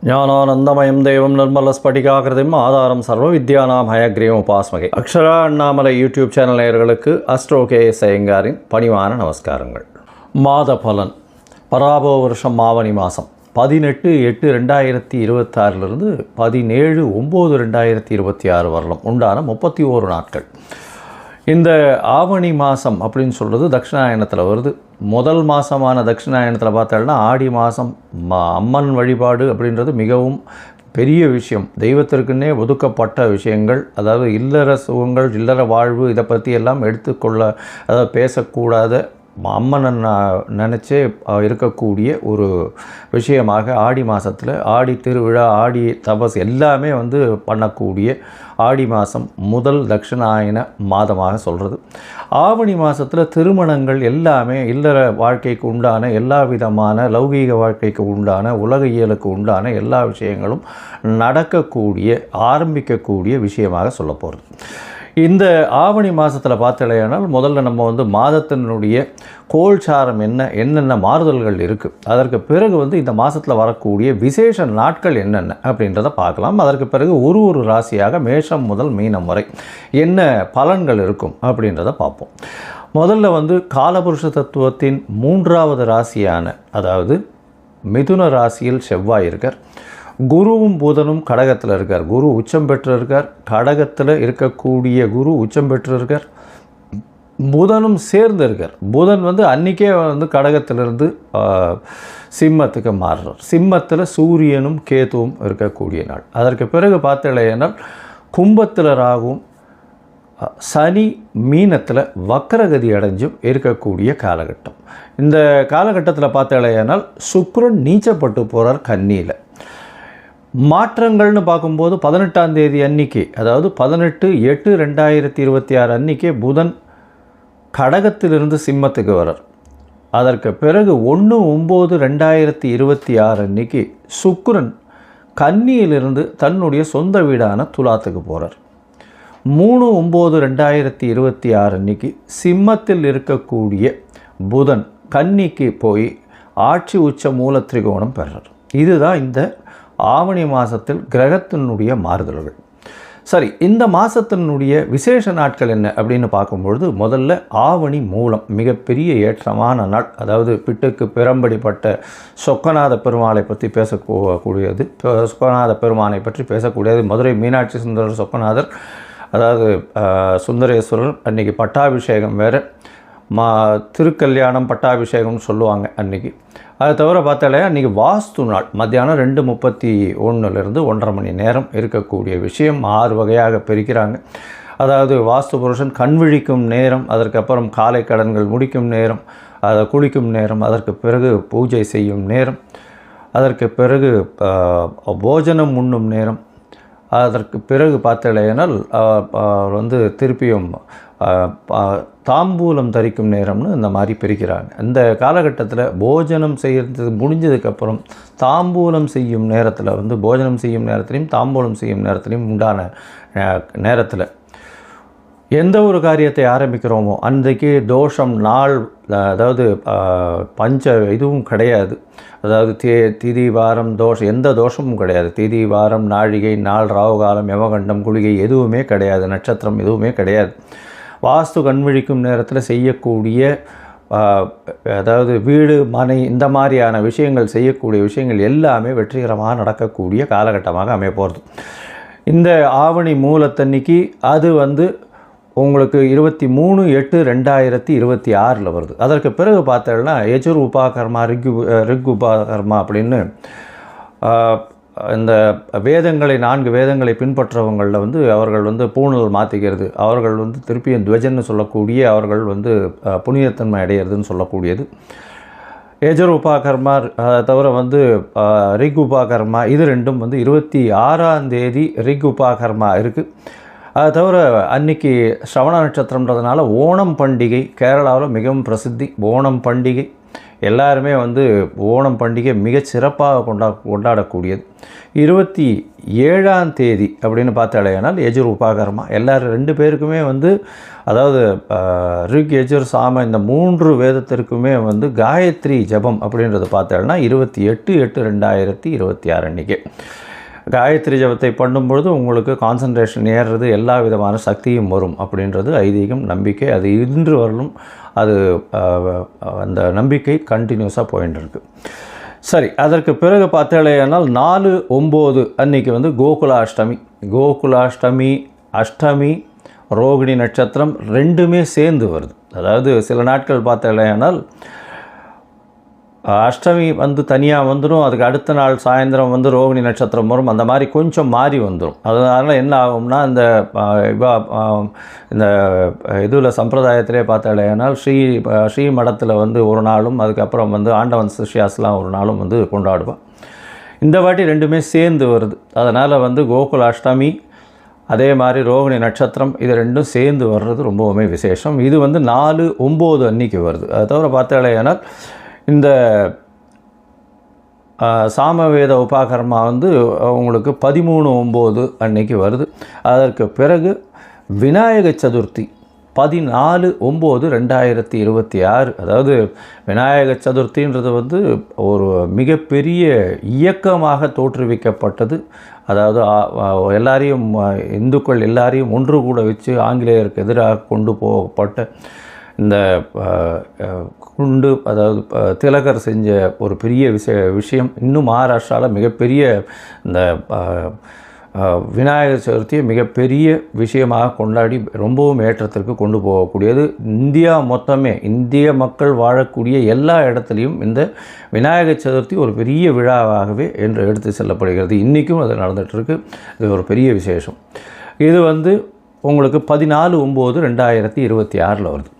ஞானானந்தமயம் தேவம் நிர்மலஸ்படிகாகிருதிம் ஆதாரம் சர்வ வித்யானாம் ஹயக்ரீவம் உபாஸ்மகை. அக்ஷரா அண்ணாமலை யூடியூப் சேனல் நேயர்களுக்கு அஸ்ட்ரோ கே.எஸ். ஐயங்காரின் பணிவான நமஸ்காரங்கள். மாத பலன். பராபோ வருஷம் ஆவணி மாதம் 18/8/2026 17/9/2026 வரலாம் உண்டான 31 நாட்கள். இந்த ஆவணி மாதம் அப்படின்னு சொல்கிறது தட்சிணாயனத்தில் வருது. முதல் மாதமான தட்சிணாயனத்தில் பார்த்தோம்னா ஆடி மாதம் அம்மன் வழிபாடு அப்படின்றது மிகவும் பெரிய விஷயம். தெய்வத்திற்குன்னே ஒதுக்கப்பட்ட விஷயங்கள், அதாவது இல்லற சுகங்கள், இல்லற வாழ்வு, இதை பற்றி எல்லாம் எடுத்துக்கொள்ள, அதாவது பேசக்கூடாத அம்மனை நினச்சே இருக்கக்கூடிய ஒரு விஷயமாக ஆடி மாதத்தில் ஆடி திருவிழா, ஆடி தபஸ் எல்லாமே பண்ணக்கூடிய ஆடி மாதம் முதல் தட்சிணாயன மாதமாக சொல்கிறது. ஆவணி மாதத்தில் திருமணங்கள் எல்லாமே இல்லற வாழ்க்கைக்கு உண்டான எல்லா விதமான லௌகீக வாழ்க்கைக்கு உண்டான உலக இயலுக்கு உண்டான எல்லா விஷயங்களும் நடக்கக்கூடிய ஆரம்பிக்கக்கூடிய விஷயமாக சொல்ல போகிறது. இந்த ஆவணி மாதத்தில் பார்த்தலையானால் முதல்ல நம்ம மாதத்தினுடைய கோல்சாரம் என்னென்ன மாறுதல்கள் இருக்குது, அதற்கு பிறகு இந்த மாதத்தில் வரக்கூடிய விசேஷ நாட்கள் என்னென்ன அப்படின்றத பார்க்கலாம். அதற்கு பிறகு ஒரு ராசியாக மேஷம் முதல் மீனம் வரை என்ன பலன்கள் இருக்கும் அப்படின்றத பார்ப்போம். முதல்ல காலபுருஷ தத்துவத்தின் 3வது ராசியான, அதாவது மிதுன ராசியில் செவ்வாய் இருக்கார். குருவும் புதனும் கடகத்தில் இருக்கார். குரு உச்சம் பெற்று இருக்கார். கடகத்தில் இருக்கக்கூடிய குரு உச்சம் பெற்று இருக்கார். புதனும் சேர்ந்து இருக்கார். புதன் அன்றைக்கே கடகத்திலிருந்து சிம்மத்துக்கு மாறுறார். சிம்மத்தில் சூரியனும் கேதுவும் இருக்கக்கூடிய நாள். அதற்கு பிறகு பார்த்தலையானால் கும்பத்தில் ராகுவும் சனி மீனத்தில் வக்கரகதி அடைஞ்சும் இருக்கக்கூடிய காலகட்டம். இந்த காலகட்டத்தில் பார்த்தலையானால் சுக்கிரன் நீச்சப்பட்டு போகிறார் கன்னியில். மாற்றங்கள்னு பார்க்கும்போது 18ஆம் தேதி அன்றைக்கி, அதாவது 18/8/2026 அன்றைக்கே புதன் கடகத்திலிருந்து சிம்மத்துக்கு வரார். அதற்கு பிறகு 1/9/2026 அன்றைக்கி சுக்கிரன் கன்னியிலிருந்து தன்னுடைய சொந்த வீடான துலாத்துக்கு போகிறார். 3/9/2026 அன்றைக்கி சிம்மத்தில் இருக்கக்கூடிய புதன் கன்னிக்கு போய் ஆட்சி உச்ச மூல திரிகோணம் பெறார். இதுதான் இந்த ஆவணி மாதத்தில் கிரகத்தினுடைய மாறுதல்கள். சரி, இந்த மாதத்தினுடைய விசேஷ நாட்கள் என்ன அப்படின்னு பார்க்கும்பொழுது முதல்ல ஆவணி மூலம் மிகப்பெரிய ஏற்றமான நாள். அதாவது பிட்டுக்கு பிறம்படிப்பட்ட சொக்கநாத பெருமாளை பற்றி பேசக்கூடியது, சொக்கநாத பெருமானை பற்றி பேசக்கூடியது. மதுரை மீனாட்சி சுந்தரர் சொக்கநாதர், அதாவது சுந்தரேஸ்வரர் அன்றைக்கி பட்டாபிஷேகம் வேறு, திருக்கல்யாணம் பட்டாபிஷேகம்னு சொல்லுவாங்க அன்றைக்கி. அதை தவிர பார்த்தாலே அன்றைக்கி வாஸ்து நாள். மத்தியானம் 2:31 1:30 மணி நேரம் இருக்கக்கூடிய விஷயம் 6 வகையாக பிரிக்கிறாங்க. அதாவது வாஸ்து புருஷன் கண் விழிக்கும் நேரம், அதற்கப்புறம் காலை கடன்கள் முடிக்கும் நேரம், அதை குளிக்கும் நேரம், அதற்கு பிறகு பூஜை செய்யும் நேரம், அதற்கு பிறகு போஜனம் உண்ணும் நேரம், அதற்கு பிறகு பார்த்தலையினால் திருப்பியும் தாம்பூலம் தரிக்கும் நேரம்னு இந்த மாதிரி பிரிக்கிறாங்க. இந்த காலகட்டத்தில் போஜனம் செய்கிறது முடிஞ்சதுக்கப்புறம் தாம்பூலம் செய்யும் நேரத்தில் போஜனம் செய்யும் நேரத்துலையும் தாம்பூலம் செய்யும் நேரத்துலையும் உண்டான நேரத்தில் எந்த ஒரு காரியத்தை ஆரம்பிக்கிறோமோ அன்றைக்கு தோஷம் நாள், அதாவது பஞ்ச இதுவும் கிடையாது. அதாவது திதி வாரம் தோஷம், எந்த தோஷமும் கிடையாது. திதி வாரம் நாழிகை நாள் ராவுகாலம் யமகண்டம் குளிகை எதுவுமே கிடையாது. நட்சத்திரம் எதுவுமே கிடையாது. வாஸ்து கண்விழிக்கும் நேரத்தில் செய்யக்கூடிய, அதாவது வீடு மனை இந்த மாதிரியான விஷயங்கள் செய்யக்கூடிய விஷயங்கள் எல்லாமே வெற்றிகரமாக நடக்கக்கூடிய காலகட்டமாக அமைய போகிறது. இந்த ஆவணி மூலத்தன்னைக்கு அது உங்களுக்கு 23/8/2026 வருது. அதற்கு பிறகு பார்த்தோம்னா யஜுர் உபாகர்மா, ரிக் உபாகர்மா அப்படின்னு இந்த வேதங்களை 4 வேதங்களை பின்பற்றவங்களில் அவர்கள் பூணல் மாற்றிக்கிறது, அவர்கள் திருப்பியும் துவஜன்னு சொல்லக்கூடிய, அவர்கள் புனிதத்தன்மை அடையிறதுன்னு சொல்லக்கூடியது யஜுர் உபாகர்மா. தவிர ரிக் உபாகர்மா, இது ரெண்டும் 26ஆம் தேதி ரிக் உபாகர்மா இருக்குது. அதை தவிர அன்றைக்கி ஸ்ரவண நட்சத்திரம்ன்றதுனால ஓணம் பண்டிகை கேரளாவில் மிகவும் பிரசித்தி. ஓணம் பண்டிகை எல்லாருமே வந்து ஓணம் பண்டிகை மிகச் சிறப்பாக கொண்டாடக்கூடியது. 27ஆம் தேதி அப்படின்னு பார்த்தாலேனால் யஜுர் உபாகரமா எல்லாரும் 2 பேருக்குமே வந்து, அதாவது ரிக் யஜுர் சாம இந்த 3 வேதத்திற்குமே வந்து காயத்ரி ஜபம் அப்படின்றத பார்த்தாலும்னா 28/8/2026 அன்றைக்கி காயத்ரி ஜபத்தை பண்ணும்பொழுது உங்களுக்கு கான்சன்ட்ரேஷன் ஏறுறது, எல்லா விதமான சக்தியும் வரும் அப்படின்றது ஐதீகம், நம்பிக்கை. அது இன்று வரலும் அது அந்த நம்பிக்கை கண்டினியூஸாக போயின்னு இருக்குது. சரி, அதற்கு பிறகு பார்த்தாலேயானால் 4/9 அன்றைக்கி வந்து கோகுலாஷ்டமி, அஷ்டமி, ரோகிணி நட்சத்திரம் 2மே சேர்ந்து வருது. அதாவது சில நாட்கள் பார்த்தாலேயானால் அஷ்டமி வந்து தனியாக வந்துடும், அதுக்கு அடுத்த நாள் சாயந்தரம் வந்து ரோகிணி நட்சத்திரம் வரும், அந்த மாதிரி கொஞ்சம் மாறி வந்துடும். அதனால் என்ன ஆகும்னா இந்த இதில் சம்பிரதாயத்திலே பார்த்தாலேனால் ஸ்ரீ மடத்தில் வந்து ஒரு நாளும், அதுக்கப்புறம் வந்து ஆண்டவன் சிஷ்யாஸ்லாம் ஒரு நாளும் வந்து கொண்டாடுவான். இந்த வாட்டி 2மே சேர்ந்து வருது. அதனால் வந்து கோகுலாஷ்டமி அதே மாதிரி ரோகிணி நட்சத்திரம் இது 2ம் சேர்ந்து வர்றது ரொம்பவுமே விசேஷம். இது வந்து 4/9 அன்றைக்கி வருது. அதை தவிர பார்த்தாலேனால் இந்த சாமவேத உபாகர்மா வந்து உங்களுக்கு 13/9 அன்னைக்கு வருது. அதற்கு பிறகு விநாயக சதுர்த்தி 14/9/2026. அதாவது விநாயக சதுர்த்தின்றது வந்து ஒரு மிகப்பெரிய இயக்கமாக தோற்றுவிக்கப்பட்டது. அதாவது எல்லாரையும் இந்துக்கள் எல்லாரையும் ஒன்று கூட வச்சு ஆங்கிலேயருக்கு எதிராக கொண்டு போகப்பட்ட இந்த குண்டு, அதாவது திலகர் செஞ்ச ஒரு பெரிய விஷயம். இன்னும் மகாராஷ்டிராவில் மிகப்பெரிய இந்த விநாயகர் சதுர்த்தியை மிகப்பெரிய விஷயமாக கொண்டாடி ரொம்பவும் ஏற்றத்திற்கு கொண்டு போகக்கூடியது. இந்தியா மொத்தமே, இந்திய மக்கள் வாழக்கூடிய எல்லா இடத்துலையும் இந்த விநாயகர் சதுர்த்தி ஒரு பெரிய விழாவாகவே என்று எடுத்து செல்லப்படுகிறது. இன்றைக்கும் அது நடந்துகிட்ருக்கு. இது ஒரு பெரிய விசேஷம். இது வந்து உங்களுக்கு 14/9/2026 வருது.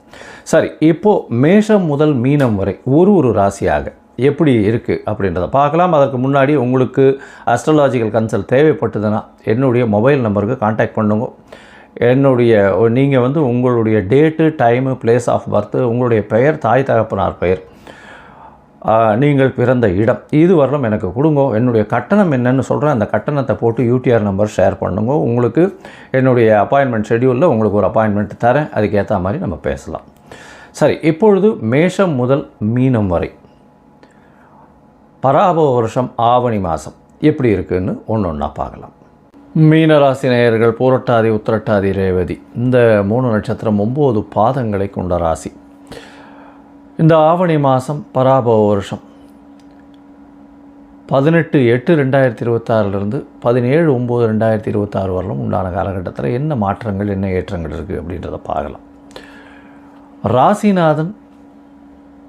சரி, இப்போது மேஷம் முதல் மீனம் வரை ஒரு ராசியாக எப்படி இருக்குது அப்படின்றத பார்க்கலாம். அதற்கு முன்னாடி உங்களுக்கு அஸ்ட்ராலாஜிக்கல் கன்சல்ட் தேவைப்பட்டதுன்னா என்னுடைய மொபைல் நம்பருக்கு கான்டாக்ட் பண்ணுங்க. நீங்கள் வந்து உங்களுடைய date, time, place of birth, உங்களுடைய பெயர், தாய் தகப்பனார் பெயர், நீங்கள் பிறந்த இடம், இது வரலும் எனக்கு கொடுங்க. என்னுடைய கட்டணம் என்னன்னு சொல்கிறேன். அந்த கட்டணத்தை போட்டு யூடிஆர் நம்பர் ஷேர் பண்ணுங்க. உங்களுக்கு என்னுடைய அப்பாயின்மெண்ட் ஷெட்யூலில் உங்களுக்கு ஒரு அப்பாயின்மெண்ட் தரேன். அதுக்கேற்ற மாதிரி நம்ம பேசலாம். சரி, இப்பொழுது மேஷம் முதல் மீனம் வரை பராபவ வருஷம் ஆவணி மாதம் எப்படி இருக்குதுன்னு ஒன்றா பார்க்கலாம். மீனராசி நேயர்கள் பூரட்டாதி, உத்திரட்டாதி, ரேவதி இந்த 3 நட்சத்திரம் 9 பாதங்களை கொண்ட ராசி. இந்த ஆவணி மாதம் பராபவ வருஷம் 18/8/2026 17/9/2026 வரலும் உண்டான காலகட்டத்தில் என்ன மாற்றங்கள், என்ன ஏற்றங்கள் இருக்குது அப்படின்றத பார்க்கலாம். ராசிநாதன்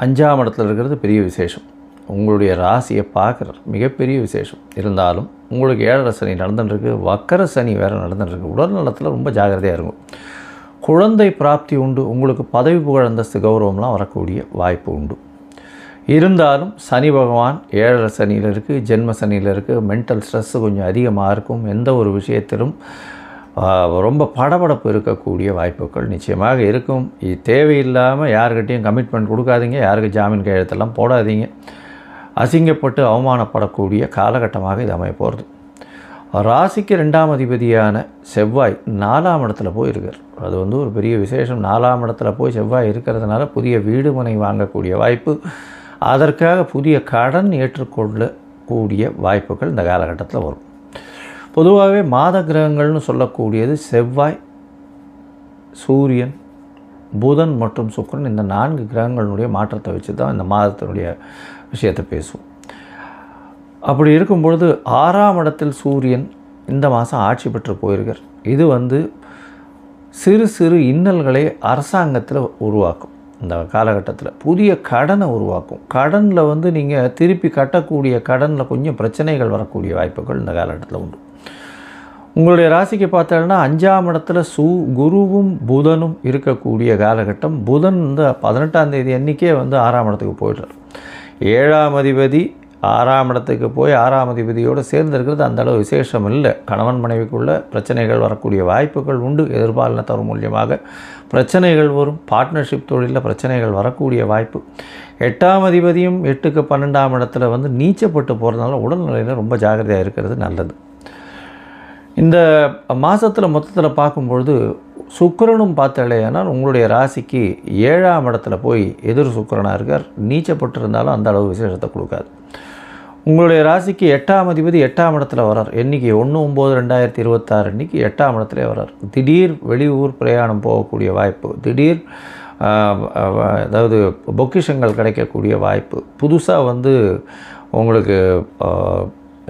5ஆம் இடத்துல இருக்கிறது பெரிய விசேஷம். உங்களுடைய ராசியை பார்க்குற மிகப்பெரிய விசேஷம். இருந்தாலும் உங்களுக்கு 7.5 சனி நடந்துட்டுருக்கு, வக்கர சனி வேறு நடந்துட்டுருக்கு. உடல் நலத்தில் ரொம்ப ஜாகிரதையாக இருக்கும். குழந்தை பிராப்தி உண்டு. உங்களுக்கு பதவி புகழ், அந்தஸ்து, கௌரவம்லாம் வரக்கூடிய வாய்ப்பு உண்டு. இருந்தாலும் சனி பகவான் 7.5 சனியில் இருக்குது, ஜென்ம சனியில் இருக்குது. மென்டல் ஸ்ட்ரெஸ்ஸு கொஞ்சம் அதிகமாக இருக்கும். எந்த ஒரு விஷயத்திலும் ரொம்ப படபடப்பு இருக்கக்கூடிய வாய்ப்புகள் நிச்சயமாக இருக்கும். இது தேவையில்லாமல் யாருக்கிட்டையும் கமிட்மெண்ட் கொடுக்காதீங்க, யாருக்கு ஜாமீன் கையெழுத்தெல்லாம் போடாதீங்க. அசிங்கப்பட்டு அவமானப்படக்கூடிய காலகட்டமாக இது அமைய போகிறது. ராசிக்கு 2ஆம் அதிபதியான செவ்வாய் 4ஆம் இடத்துல போயிருக்கார். அது வந்து ஒரு பெரிய விசேஷம். 4ஆம் இடத்துல போய் செவ்வாய் இருக்கிறதுனால புதிய வீடு மனை வாங்கக்கூடிய வாய்ப்பு, அதற்காக புதிய கடன் ஏற்றுக்கொள்ளக்கூடிய வாய்ப்புகள் இந்த காலகட்டத்தில் வரும். பொதுவாகவே மாத கிரகங்கள்னு சொல்லக்கூடியது செவ்வாய், சூரியன், புதன் மற்றும் சுக்கிரன், இந்த 4 கிரகங்களுடைய மாற்றத்தை வச்சு தான் இந்த மாதத்தினுடைய விஷயத்தை பேசுவோம். அப்படி இருக்கும் பொழுது 6ஆம் இடத்தில் சூரியன் இந்த மாதம் ஆட்சி பெற்று போயிருக்கார். இது வந்து சிறு சிறு இன்னல்களை அரசாங்கத்தில் உருவாக்கும். இந்த காலகட்டத்தில் புதிய கடனை உருவாக்கும். கடனில் வந்து நீங்கள் திருப்பி கட்டக்கூடிய கடனில் கொஞ்சம் பிரச்சனைகள் வரக்கூடிய வாய்ப்புகள் இந்த காலகட்டத்தில் உண்டு. உங்களுடைய ராசிக்கு பார்த்தோன்னா 5ஆம் இடத்துல குருவும் புதனும் இருக்கக்கூடிய காலகட்டம். புதன் வந்து 18ஆம் தேதி அன்றைக்கே வந்து 6ஆம் இடத்துக்கு போயிடுறார். 7ஆம் அதிபதி 6ஆம் இடத்துக்கு போய் 6ஆம் அதிபதியோடு சேர்ந்திருக்கிறது அந்தளவு விசேஷம் இல்லை. கணவன் மனைவிக்குள்ள பிரச்சனைகள் வரக்கூடிய வாய்ப்புகள் உண்டு. எதிர்பாலினத்தவர் மூலியமாக பிரச்சனைகள் வரும். பார்ட்னர்ஷிப் தொழிலில் பிரச்சனைகள் வரக்கூடிய வாய்ப்பு. 8ஆம் அதிபதியும் 8க்கு 12ஆம் இடத்துல வந்து நீச்சப்பட்டு போகிறதுனால உடல்நிலையில் ரொம்ப ஜாக்கிரதையாக இருக்கிறது நல்லது. இந்த மாதத்தில் மொத்தத்தில் பார்க்கும்பொழுது சுக்கிரனும் பார்த்தாலேனால் உங்களுடைய ராசிக்கு 7ஆம் இடத்துல போய் எதிர் சுக்கிரனாக இருக்கார். நீச்சப்பட்டு இருந்தாலும் அந்த அளவு விசேஷத்தை கொடுக்காது. உங்களுடைய ராசிக்கு 8ஆம் அதிபதி 8ஆம் இடத்துல வரார். என்றைக்கு 1/9/2026 அன்றைக்கி 8ஆம் இடத்துல வரார். திடீர் வெளியூர் பிரயாணம் போகக்கூடிய வாய்ப்பு, திடீர் அதாவது பொக்கிஷங்கள் கிடைக்கக்கூடிய வாய்ப்பு, புதுசாக வந்து உங்களுக்கு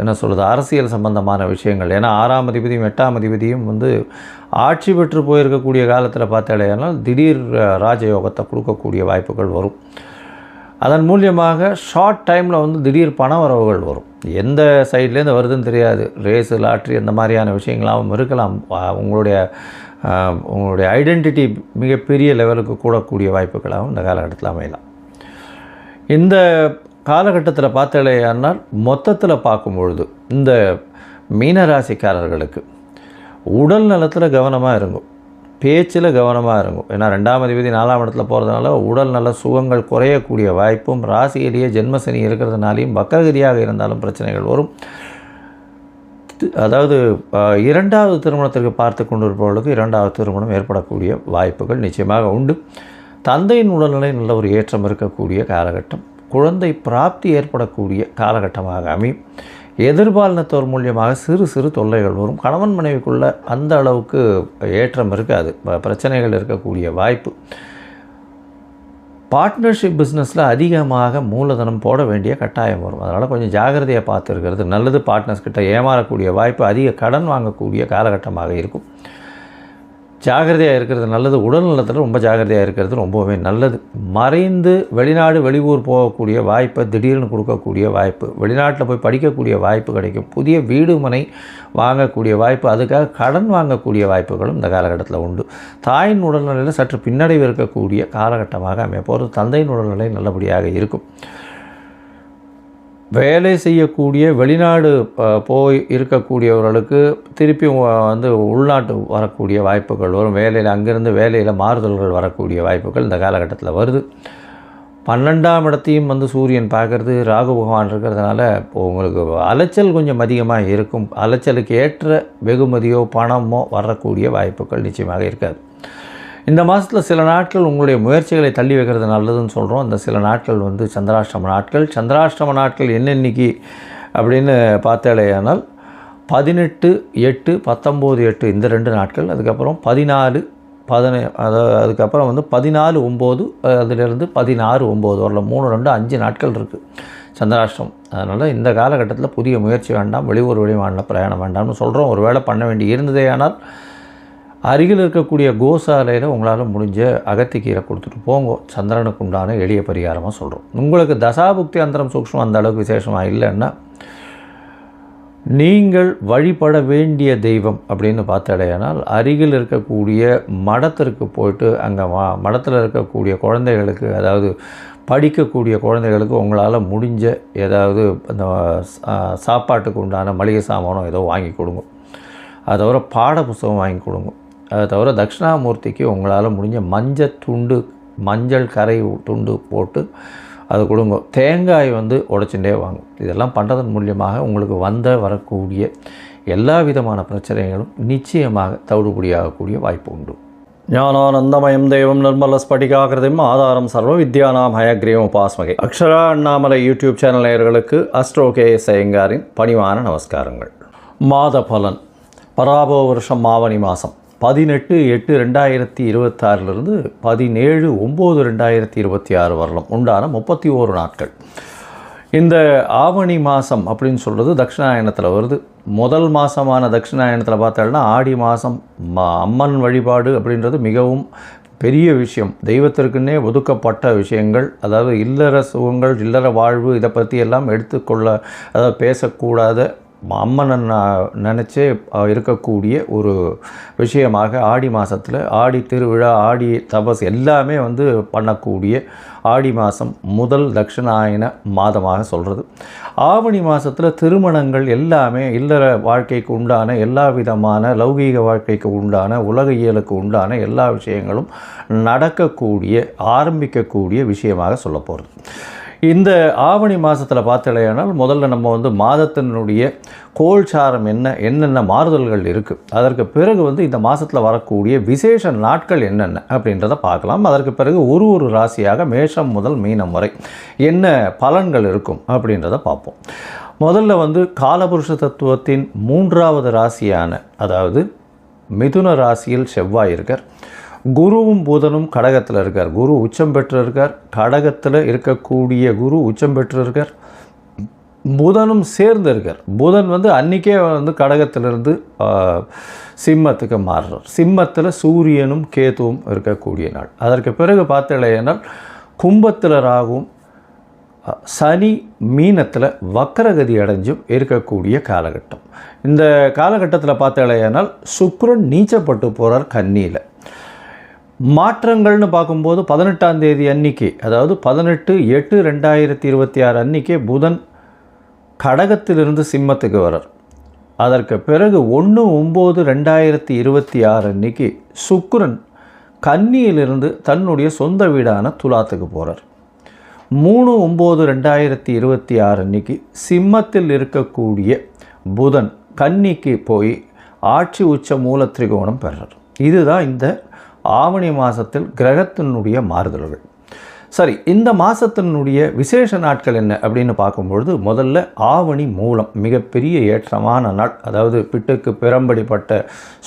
என்ன சொல்கிறது அரசியல் சம்பந்தமான விஷயங்கள். ஏன்னா 6ஆம் அதிபதியும் 8ஆம் அதிபதியும் வந்து ஆட்சி பெற்று போயிருக்கக்கூடிய காலத்தில் பார்த்தாலேனால் திடீர் ராஜயோகத்தை கொடுக்கக்கூடிய வாய்ப்புகள் வரும். அதன் மூலியமாக ஷார்ட் டைமில் வந்து திடீர் பண வரவுகள் வரும். எந்த சைட்லேருந்து வருதுன்னு தெரியாது. ரேஸு, லாட்ரி அந்த மாதிரியான விஷயங்களாகவும் இருக்கலாம். உங்களுடைய ஐடென்டிட்டி மிகப்பெரிய லெவலுக்கு கூடக்கூடிய வாய்ப்புகளாகவும் இந்த காலகட்டத்தில் அமையலாம். இந்த காலகட்டத்தில் பார்த்தாலேயானால் மொத்தத்தில் பார்க்கும்பொழுது இந்த மீனராசிக்காரர்களுக்கு உடல் நலத்தில் கவனமாக இருக்கும், பேச்சில் கவனமாக இருக்கும். ஏன்னா 2ஆம் அதிபதி 4ஆம் இடத்துல போகிறதுனால உடல் நல சுகங்கள் குறையக்கூடிய வாய்ப்பும், ராசியிலேயே ஜென்மசனி இருக்கிறதுனாலையும் வக்கரகதியாக இருந்தாலும் பிரச்சனைகள் வரும். அதாவது 2வது திருமணத்திற்கு பார்த்து கொண்டிருப்பவர்களுக்கு 2வது திருமணம் ஏற்படக்கூடிய வாய்ப்புகள் நிச்சயமாக உண்டு. தந்தையின் உடல்நிலை நல்ல ஒரு ஏற்றம் இருக்கக்கூடிய காலகட்டம். குழந்தை பிராப்தி ஏற்படக்கூடிய காலகட்டமாக அமையும். எதிர்பாலினத்தோர் மூலியமாக சிறு சிறு தொல்லைகள் வரும். கணவன் மனைவிக்குள்ள அந்த அளவுக்கு ஏற்றம் இருக்காது, பிரச்சனைகள் இருக்கக்கூடிய வாய்ப்பு. பார்ட்னர்ஷிப் பிஸ்னஸில் அதிகமாக மூலதனம் போட வேண்டிய கட்டாயம் வரும். அதனால் கொஞ்சம் ஜாகிரதையாக பார்த்து இருக்கிறது நல்லது. பார்ட்னர்ஸ் கிட்ட ஏமாறக்கூடிய வாய்ப்பு, அதிக கடன் வாங்கக்கூடிய காலகட்டமாக இருக்கும். ஜாகிரதையாக இருக்கிறது நல்லது. உடல்நலத்தில் ரொம்ப ஜாகிரதையாக இருக்கிறது ரொம்பவே நல்லது. மறைந்து வெளிநாடு வெளியூர் போகக்கூடிய வாய்ப்பை திடீர்னு கொடுக்கக்கூடிய வாய்ப்பு, வெளிநாட்டில் போய் படிக்கக்கூடிய வாய்ப்பு கிடைக்கும். புதிய வீடு மனை வாங்கக்கூடிய வாய்ப்பு, அதுக்காக கடன் வாங்கக்கூடிய வாய்ப்புகளும் இந்த காலகட்டத்தில் உண்டு. தாயின் உடல்நிலையில் சற்று பின்னடைவு இருக்கக்கூடிய காலகட்டமாக அமைய போகிறது. தந்தையின் உடல்நிலை நல்லபடியாக இருக்கும். வேலை செய்யக்கூடிய வெளிநாடு போய் இருக்கக்கூடியவர்களுக்கு திருப்பி வந்து உள்நாட்டு வரக்கூடிய வாய்ப்புகள் வரும். வேலையில் அங்கேருந்து வேலையில் மாறுதல்கள் வரக்கூடிய வாய்ப்புகள் இந்த காலகட்டத்தில் வருது. 12ஆம் இடத்தையும் வந்து சூரியன் பார்க்குறது, ராகு பகவான் இருக்கிறதுனால உங்களுக்கு அலைச்சல் கொஞ்சம் அதிகமாக இருக்கும். அலைச்சலுக்கு ஏற்ற வெகுமதியோ பணமோ வரக்கூடிய வாய்ப்புகள் நிச்சயமாக இருக்காது. இந்த மாதத்தில் சில நாட்கள் உங்களுடைய முயற்சிகளை தள்ளி வைக்கிறது நல்லதுன்னு சொல்கிறோம். அந்த சில நாட்கள் வந்து சந்திராஷ்டம நாட்கள். சந்திராஷ்டம நாட்கள் என்னென்னைக்கு அப்படின்னு பார்த்தாலேயானால் 18/8, 19/8 இந்த 2 நாட்கள். அதுக்கப்புறம் 14/17 அதுக்கப்புறம் வந்து 14/9 அதிலிருந்து 16/9 வரல 3, 2, 5 நாட்கள் இருக்குது சந்திராஷ்டம். அதனால் இந்த காலகட்டத்தில் புதிய முயற்சி வேண்டாம், வெளியூர் வெளிமாநில பிரயாணம் வேண்டாம்னு சொல்கிறோம். ஒரு வேளை பண்ண வேண்டி இருந்ததே ஆனால் அருகில் இருக்கக்கூடிய கோசாலையில் உங்களால் முடிஞ்ச அகத்திக்கீரை கொடுத்துட்டு போங்க. சந்திரனுக்கு உண்டான எளிய பரிகாரமாக சொல்கிறோம். உங்களுக்கு தசாபுக்தி அந்தரம் சூக்ஷ்மம் அந்த அளவுக்கு விசேஷமாக இல்லைன்னா நீங்கள் வழிபட வேண்டிய தெய்வம் அப்படின்னு பார்த்தாலேனால் அருகில் இருக்கக்கூடிய மடத்திற்கு போய்ட்டு அங்கே மடத்தில் இருக்கக்கூடிய குழந்தைகளுக்கு, அதாவது படிக்கக்கூடிய குழந்தைகளுக்கு உங்களால் முடிஞ்ச ஏதாவது அந்த சாப்பாட்டுக்கு உண்டான மளிகை சாமானம் ஏதோ வாங்கி கொடுங்க. அதை தவிர பாட புத்தகம் வாங்கி கொடுங்க. அதை தவிர தட்சிணாமூர்த்திக்கு உங்களால் முடிஞ்ச மஞ்சள் கரை துண்டு போட்டு அது கொடுங்க. தேங்காய் வந்து உடைச்சுட்டே வாங்கும். இதெல்லாம் பண்ணுறதன் மூலியமாக உங்களுக்கு வரக்கூடிய எல்லா விதமான பிரச்சனைகளும் நிச்சயமாக தவிடுபடியாகக்கூடிய வாய்ப்பு உண்டு. ஞானானந்தமயம் தெய்வம் நிர்மல ஸ்படிகாகிருதிம் ஆதாரம் சர்வ வித்யானாம் ஹயக்ரீவம் உபாஸ்மகே. அக்ஷரா அண்ணாமலை யூடியூப் சேனல் நேயர்களுக்கு அஸ்ட்ரோ KS ஐயங்காரின் பணிவான நமஸ்காரங்கள். மாத பலன். பராபோ வருஷம் ஆவணி மாதம் 18/8/2026 17/9/2026 வரலாம் உண்டான 31 நாட்கள். இந்த ஆவணி மாதம் அப்படின்னு சொல்கிறது தட்சிணாயனத்தில் வருது. முதல் மாதமான தட்சிணாயனத்தில் பார்த்தோம்னா ஆடி மாதம் அம்மன் வழிபாடு அப்படின்றது மிகவும் பெரிய விஷயம். தெய்வத்திற்குன்னே ஒதுக்கப்பட்ட விஷயங்கள், அதாவது இல்லற சுகங்கள், இல்லற வாழ்வு, இதை பற்றி எல்லாம் எடுத்துக்கொள்ள, அதாவது பேசக்கூடாத அம்மனை நினச்சே இருக்கக்கூடிய ஒரு விஷயமாக ஆடி மாதத்தில் ஆடி திருவிழா, ஆடி தபஸ் எல்லாமே வந்து பண்ணக்கூடிய ஆடி மாதம் முதல் தட்சிணாயன மாதமாக சொல்கிறது. ஆவணி மாதத்தில் திருமணங்கள் எல்லாமே இல்லற வாழ்க்கைக்கு உண்டான எல்லா விதமான லௌகீக வாழ்க்கைக்கு உண்டான உலக இயலுக்கு உண்டான எல்லா விஷயங்களும் நடக்கக்கூடிய ஆரம்பிக்கக்கூடிய விஷயமாக சொல்ல போகிறது. இந்த ஆவணி மாதத்தில் பார்த்தலையானால் முதல்ல நம்ம வந்து மாதத்தினுடைய கோல்சாரம் என்னென்ன மாறுதல்கள் இருக்குது, அதற்கு பிறகு வந்து இந்த மாதத்தில் வரக்கூடிய விசேஷ நாட்கள் என்னென்ன அப்படின்றத பார்க்கலாம். அதற்கு பிறகு ஒரு ராசியாக மேஷம் முதல் மீனம் வரை என்ன பலன்கள் இருக்கும் அப்படின்றத பார்ப்போம். முதல்ல வந்து காலபுருஷ தத்துவத்தின் 3வது ராசியான அதாவது மிதுன ராசியில் செவ்வாய் இருக்கார். குருவும் புதனும் கடகத்தில் இருக்கார். குரு உச்சம் பெற்று இருக்கார். கடகத்தில் இருக்கக்கூடிய குரு உச்சம் பெற்று இருக்கார். புதனும் சேர்ந்து இருக்கார். புதன் வந்து அன்றைக்கே வந்து கடகத்திலிருந்து சிம்மத்துக்கு மாறுறார். சிம்மத்தில் சூரியனும் கேதுவும் இருக்கக்கூடிய நாள். அதற்கு பிறகு பார்த்தலையானால் கும்பத்தில் ராகுவும் சனி மீனத்தில் வக்கரகதி அடைஞ்சும் இருக்கக்கூடிய காலகட்டம். இந்த காலகட்டத்தில் பார்த்தலையானால் சுக்கிரன் நீச்சப்பட்டு போகிறார் கன்னியில். மாற்றங்கள்னு பார்க்கும்போது 18ஆம் தேதி அன்றைக்கி, அதாவது 18/8/2026 அன்றைக்கே புதன் கடகத்திலிருந்து சிம்மத்துக்கு வரார். அதற்கு பிறகு 1/9/2026 அன்றைக்கி சுக்கிரன் கன்னியிலிருந்து தன்னுடைய சொந்த வீடான துலாத்துக்கு போகிறார். 3/9/2026 அன்றைக்கி சிம்மத்தில் இருக்கக்கூடிய புதன் கன்னிக்கு போய் ஆட்சி உச்ச மூல திரிகோணம் பெறார். இதுதான் இந்த ஆவணி மாதத்தில் கிரகத்தினுடைய மாறுதல்கள். சரி, இந்த மாதத்தினுடைய விசேஷ நாட்கள் என்ன அப்படின்னு பார்க்கும்பொழுது முதல்ல ஆவணி மூலம் மிகப்பெரிய ஏற்றமான நாள். அதாவது பிட்டுக்கு பிறம்படிப்பட்ட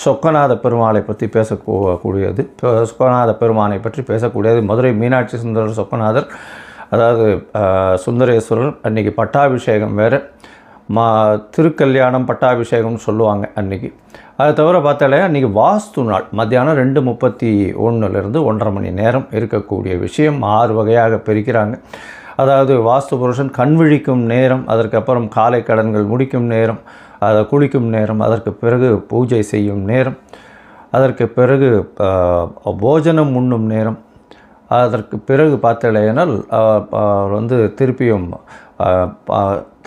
சொக்கநாத பெருமாளை பற்றி பேசக்கூடியது, சொக்கநாத பெருமானை பற்றி பேசக்கூடியது. மதுரை மீனாட்சி சுந்தரர் சொக்கநாதர், அதாவது சுந்தரேஸ்வரர் அன்றைக்கி பட்டாபிஷேகம் வேறு, திருக்கல்யாணம் பட்டாபிஷேகம்னு சொல்லுவாங்க அன்றைக்கி. அதை தவிர பார்த்தாலே அன்றைக்கி வாஸ்து நாள். மத்தியானம் 2:31 1:30 மணி நேரம் இருக்கக்கூடிய விஷயம் 6 வகையாக பிரிக்கிறாங்க. அதாவது வாஸ்து புருஷன் கண் விழிக்கும் நேரம், அதற்கப்புறம் காலை கடன்கள் முடிக்கும் நேரம், அதை குளிக்கும் நேரம், அதற்கு பிறகு பூஜை செய்யும் நேரம், அதற்கு பிறகு போஜனம் உண்ணும் நேரம், அதற்கு பிறகு பார்த்தலையினால் வந்து திருப்பியும்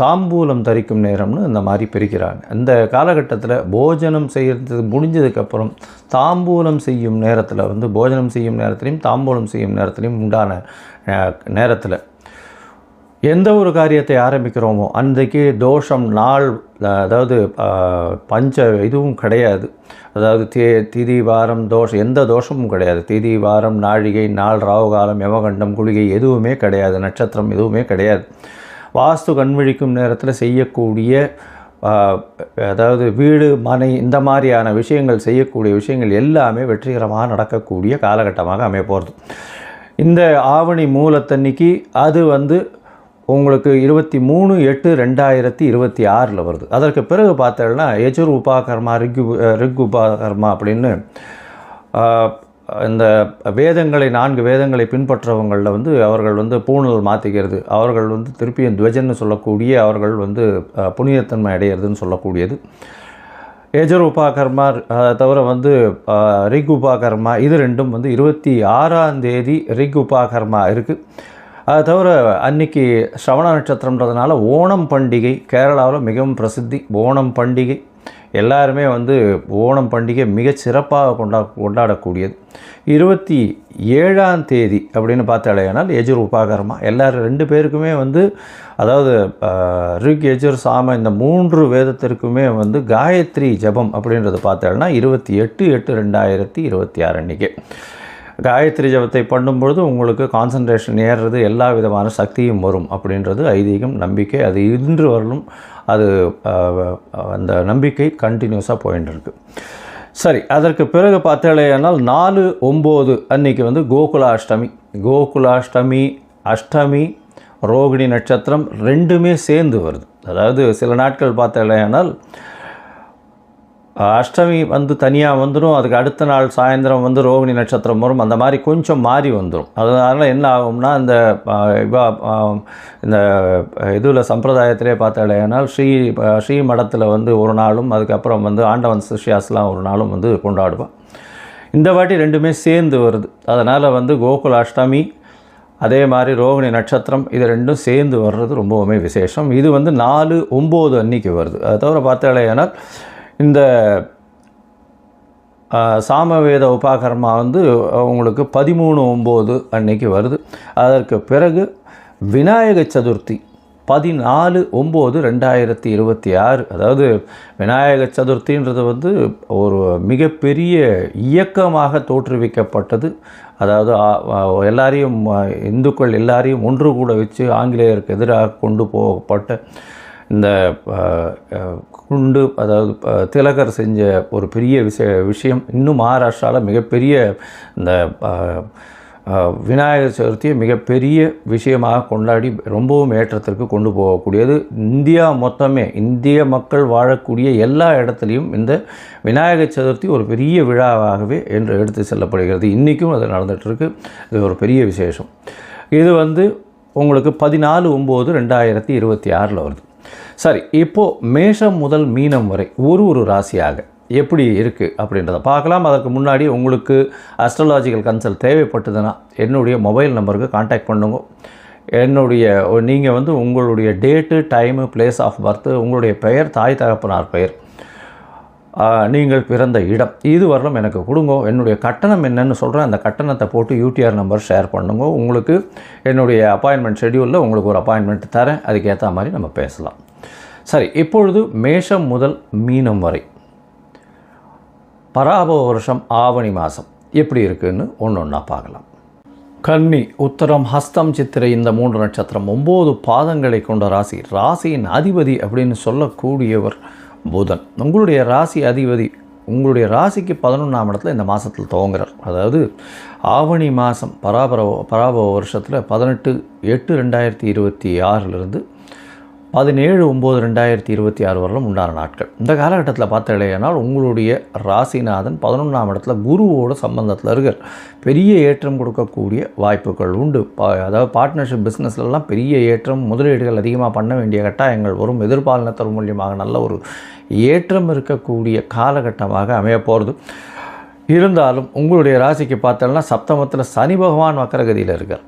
தாம்பூலம் தரிக்கும் நேரம்னு இந்த மாதிரி பிரிக்கிறாங்க. இந்த காலகட்டத்தில் போஜனம் செய்கிறது முடிஞ்சதுக்கப்புறம் தாம்பூலம் செய்யும் நேரத்தில் வந்து போஜனம் செய்யும் நேரத்துலையும் தாம்பூலம் செய்யும் நேரத்துலையும் உண்டான நேரத்தில் எந்த ஒரு காரியத்தை ஆரம்பிக்கிறோமோ அன்றைக்கு தோஷம் நாள், அதாவது இதுவும் கிடையாது. அதாவது திதி வாரம் தோஷம், எந்த தோஷமும் கிடையாது. திதி வாரம் நாழிகை நாள் ராவுகாலம் யமகண்டம் குளிகை எதுவுமே கிடையாது. நட்சத்திரம் எதுவுமே கிடையாது. வாஸ்து கண்விழிக்கும் நேரத்தில் செய்யக்கூடிய அதாவது வீடு மனை இந்த மாதிரியான விஷயங்கள் செய்யக்கூடிய விஷயங்கள் எல்லாமே வெற்றிகரமாக நடக்கக்கூடிய காலகட்டமாக அமைய போகிறது. இந்த ஆவணி மூலத்தன்னைக்கு அது வந்து உங்களுக்கு 23/8/2026 வருது. அதற்கு பிறகு பார்த்தோன்னா யஜுர் உபாகர்மா ரிக் உபாகர்மா அப்படின்னு இந்த வேதங்களை 4 வேதங்களை பின்பற்றவங்களில் வந்து அவர்கள் வந்து பூணல் மாற்றிக்கிறது, அவர்கள் வந்து திருப்பியும் துவஜன்னு சொல்லக்கூடிய அவர்கள் வந்து புனிதத்தன்மை அடையிறதுன்னு சொல்லக்கூடியது. யஜுர் உபாகர்மா தவிர வந்து ரிக் உபாகர்மா, இது ரெண்டும் வந்து 26ஆம் தேதி ரிக் உபாகர்மா இருக்குது. அது தவிர அன்றைக்கி ஸ்ரவண நட்சத்திரம்ன்றதுனால ஓணம் பண்டிகை கேரளாவில் மிகவும் பிரசித்தி. ஓணம் பண்டிகை எல்லாருமே வந்து ஓணம் பண்டிகை மிகச் சிறப்பாக கொண்டாடக்கூடியது. 27ஆம் தேதி அப்படின்னு பார்த்தாலேனால் யஜுர் உபாகர்மா. எல்லாரும் 2 பேருக்குமே வந்து அதாவது ரிக் யஜுர் சாம இந்த 3 வேதத்திற்குமே வந்து காயத்ரி ஜபம் அப்படின்றது பார்த்தாலும் 28/8/2026 அன்றைக்கி காயத்ரி ஜபத்தை பண்ணும்பொழுது உங்களுக்கு கான்சன்ட்ரேஷன் ஏறுறது, எல்லா விதமான சக்தியும் வரும் அப்படின்றது ஐதீகம், நம்பிக்கை. அது இன்று வரலும் அது அந்த நம்பிக்கை கண்டினியூஸாக போயின்னு இருக்கு. சரி, அதற்கு பிறகு பார்த்தாலேனால் 4/9 அன்றைக்கி வந்து கோகுலாஷ்டமி. கோகுலாஷ்டமி அஷ்டமி ரோகிணி நட்சத்திரம் 2மே சேர்ந்து வருது. அதாவது சில நாட்கள் பார்த்தாலேனால் அஷ்டமி வந்து தனியாக வந்துடும், அதுக்கு அடுத்த நாள் சாயந்தரம் வந்து ரோகிணி நட்சத்திரம் வரும், அந்த மாதிரி கொஞ்சம் மாறி வந்துடும். அதனால் என்ன ஆகும்னா இந்த இந்த இதில் சம்பிரதாயத்திலே பார்த்தாலேனால் ஸ்ரீ மடத்தில் வந்து ஒரு நாளும், அதுக்கப்புறம் வந்து ஆண்டவன் சிஷ்யாஸ்லாம் ஒரு நாளும் வந்து கொண்டாடுவான். இந்த வாட்டி ரெண்டுமே சேர்ந்து வருது. அதனால் வந்து கோகுல அஷ்டமி அதே மாதிரி ரோகிணி நட்சத்திரம் இது ரெண்டும் சேர்ந்து வர்றது ரொம்பவுமே விசேஷம். இது வந்து 4/9 அன்னைக்கு வருது. அதை தவிர பார்த்தாலேனால் இந்த சாமவேத உபாகர்மா வந்து உங்களுக்கு 13/9 அன்னைக்கு வருது. அதற்கு பிறகு விநாயக சதுர்த்தி 14/9/2026. அதாவது விநாயக சதுர்த்தின்றது வந்து ஒரு மிகப்பெரிய இயக்கமாக தோற்றுவிக்கப்பட்டது. அதாவது எல்லாரையும் இந்துக்கள் எல்லாரையும் ஒன்று கூட வச்சு ஆங்கிலேயருக்கு எதிராக கொண்டு போகப்பட்ட இந்த குண்டு, அதாவது திலகர் செஞ்ச ஒரு பெரிய விஷயம். இன்னும் மகாராஷ்டிராவில் மிகப்பெரிய இந்த விநாயகர் சதுர்த்தியை மிகப்பெரிய விஷயமாக கொண்டாடி ரொம்பவும் ஏற்றத்திற்கு கொண்டு போகக்கூடியது. இந்தியா மொத்தமே, இந்திய மக்கள் வாழக்கூடிய எல்லா இடத்துலையும் இந்த விநாயகர் சதுர்த்தி ஒரு பெரிய விழாவாகவே என்று எடுத்து செல்லப்படுகிறது. இன்றைக்கும் அது நடந்துகிட்ருக்கு. இது ஒரு பெரிய விசேஷம். இது வந்து உங்களுக்கு 14/9/2026 வருது. சரி, இப்போது மேஷம் முதல் மீனம் வரை ஒரு ராசியாக எப்படி இருக்குது அப்படின்றத பார்க்கலாம். அதற்கு முன்னாடி உங்களுக்கு அஸ்ட்ராலாஜிக்கல் கன்சல்ட் தேவைப்பட்டதுன்னா என்னுடைய மொபைல் நம்பருக்கு கான்டாக்ட் பண்ணுங்க. நீங்கள் வந்து உங்களுடைய date, time, place of birth, உங்களுடைய பெயர், தாய் தகப்பனார் பெயர், நீங்கள் பிறந்த இடம், இது வரலும் எனக்கு கொடுங்க. என்னுடைய கட்டணம் என்னன்னு சொல்கிறேன். அந்த கட்டணத்தை போட்டு யூடிஆர் நம்பர் ஷேர் பண்ணுங்க. உங்களுக்கு என்னுடைய அப்பாயின்மெண்ட் ஷெட்யூலில் உங்களுக்கு ஒரு அப்பாயின்மெண்ட் தரேன். அதுக்கேற்ற மாதிரி நம்ம பேசலாம். சரி, இப்பொழுது மேஷம் முதல் மீனம் வரை பராபவ வருஷம் ஆவணி மாதம் எப்படி இருக்குதுன்னு ஒன்றா பார்க்கலாம். கன்னி, உத்தரம், ஹஸ்தம், சித்திரை இந்த 3 நட்சத்திரம் 9 பாதங்களை கொண்ட ராசி. ராசியின் அதிபதி அப்படின்னு சொல்லக்கூடியவர் புதன். உங்களுடைய ராசி அதிபதி உங்களுடைய ராசிக்கு 11ஆம் இடத்துல இந்த மாதத்தில் துவங்குறார். அதாவது ஆவணி மாதம் பராபவ வருஷத்தில் 18/8/2026 17/9/2026 வரலும் உண்டான நாட்கள். இந்த காலகட்டத்தில் பார்த்தாலேனால் உங்களுடைய ராசிநாதன் 11ஆம் இடத்துல குருவோட சம்பந்தத்தில் இருக்கார். பெரிய ஏற்றம் கொடுக்கக்கூடிய வாய்ப்புகள் உண்டு. அதாவது பார்ட்னர்ஷிப் பிஸ்னஸ்லாம் பெரிய ஏற்றம், முதலீடுகள் அதிகமாக பண்ண வேண்டிய கட்டாயங்கள் வரும். எதிர்பாலினத்தர் மூலியமாக நல்ல ஒரு ஏற்றம் இருக்கக்கூடிய காலகட்டமாக அமைய போகிறது. இருந்தாலும் உங்களுடைய ராசிக்கு பார்த்தோம்னா சப்தமத்தில் சனி பகவான் வக்கரகதியில் இருக்கார்.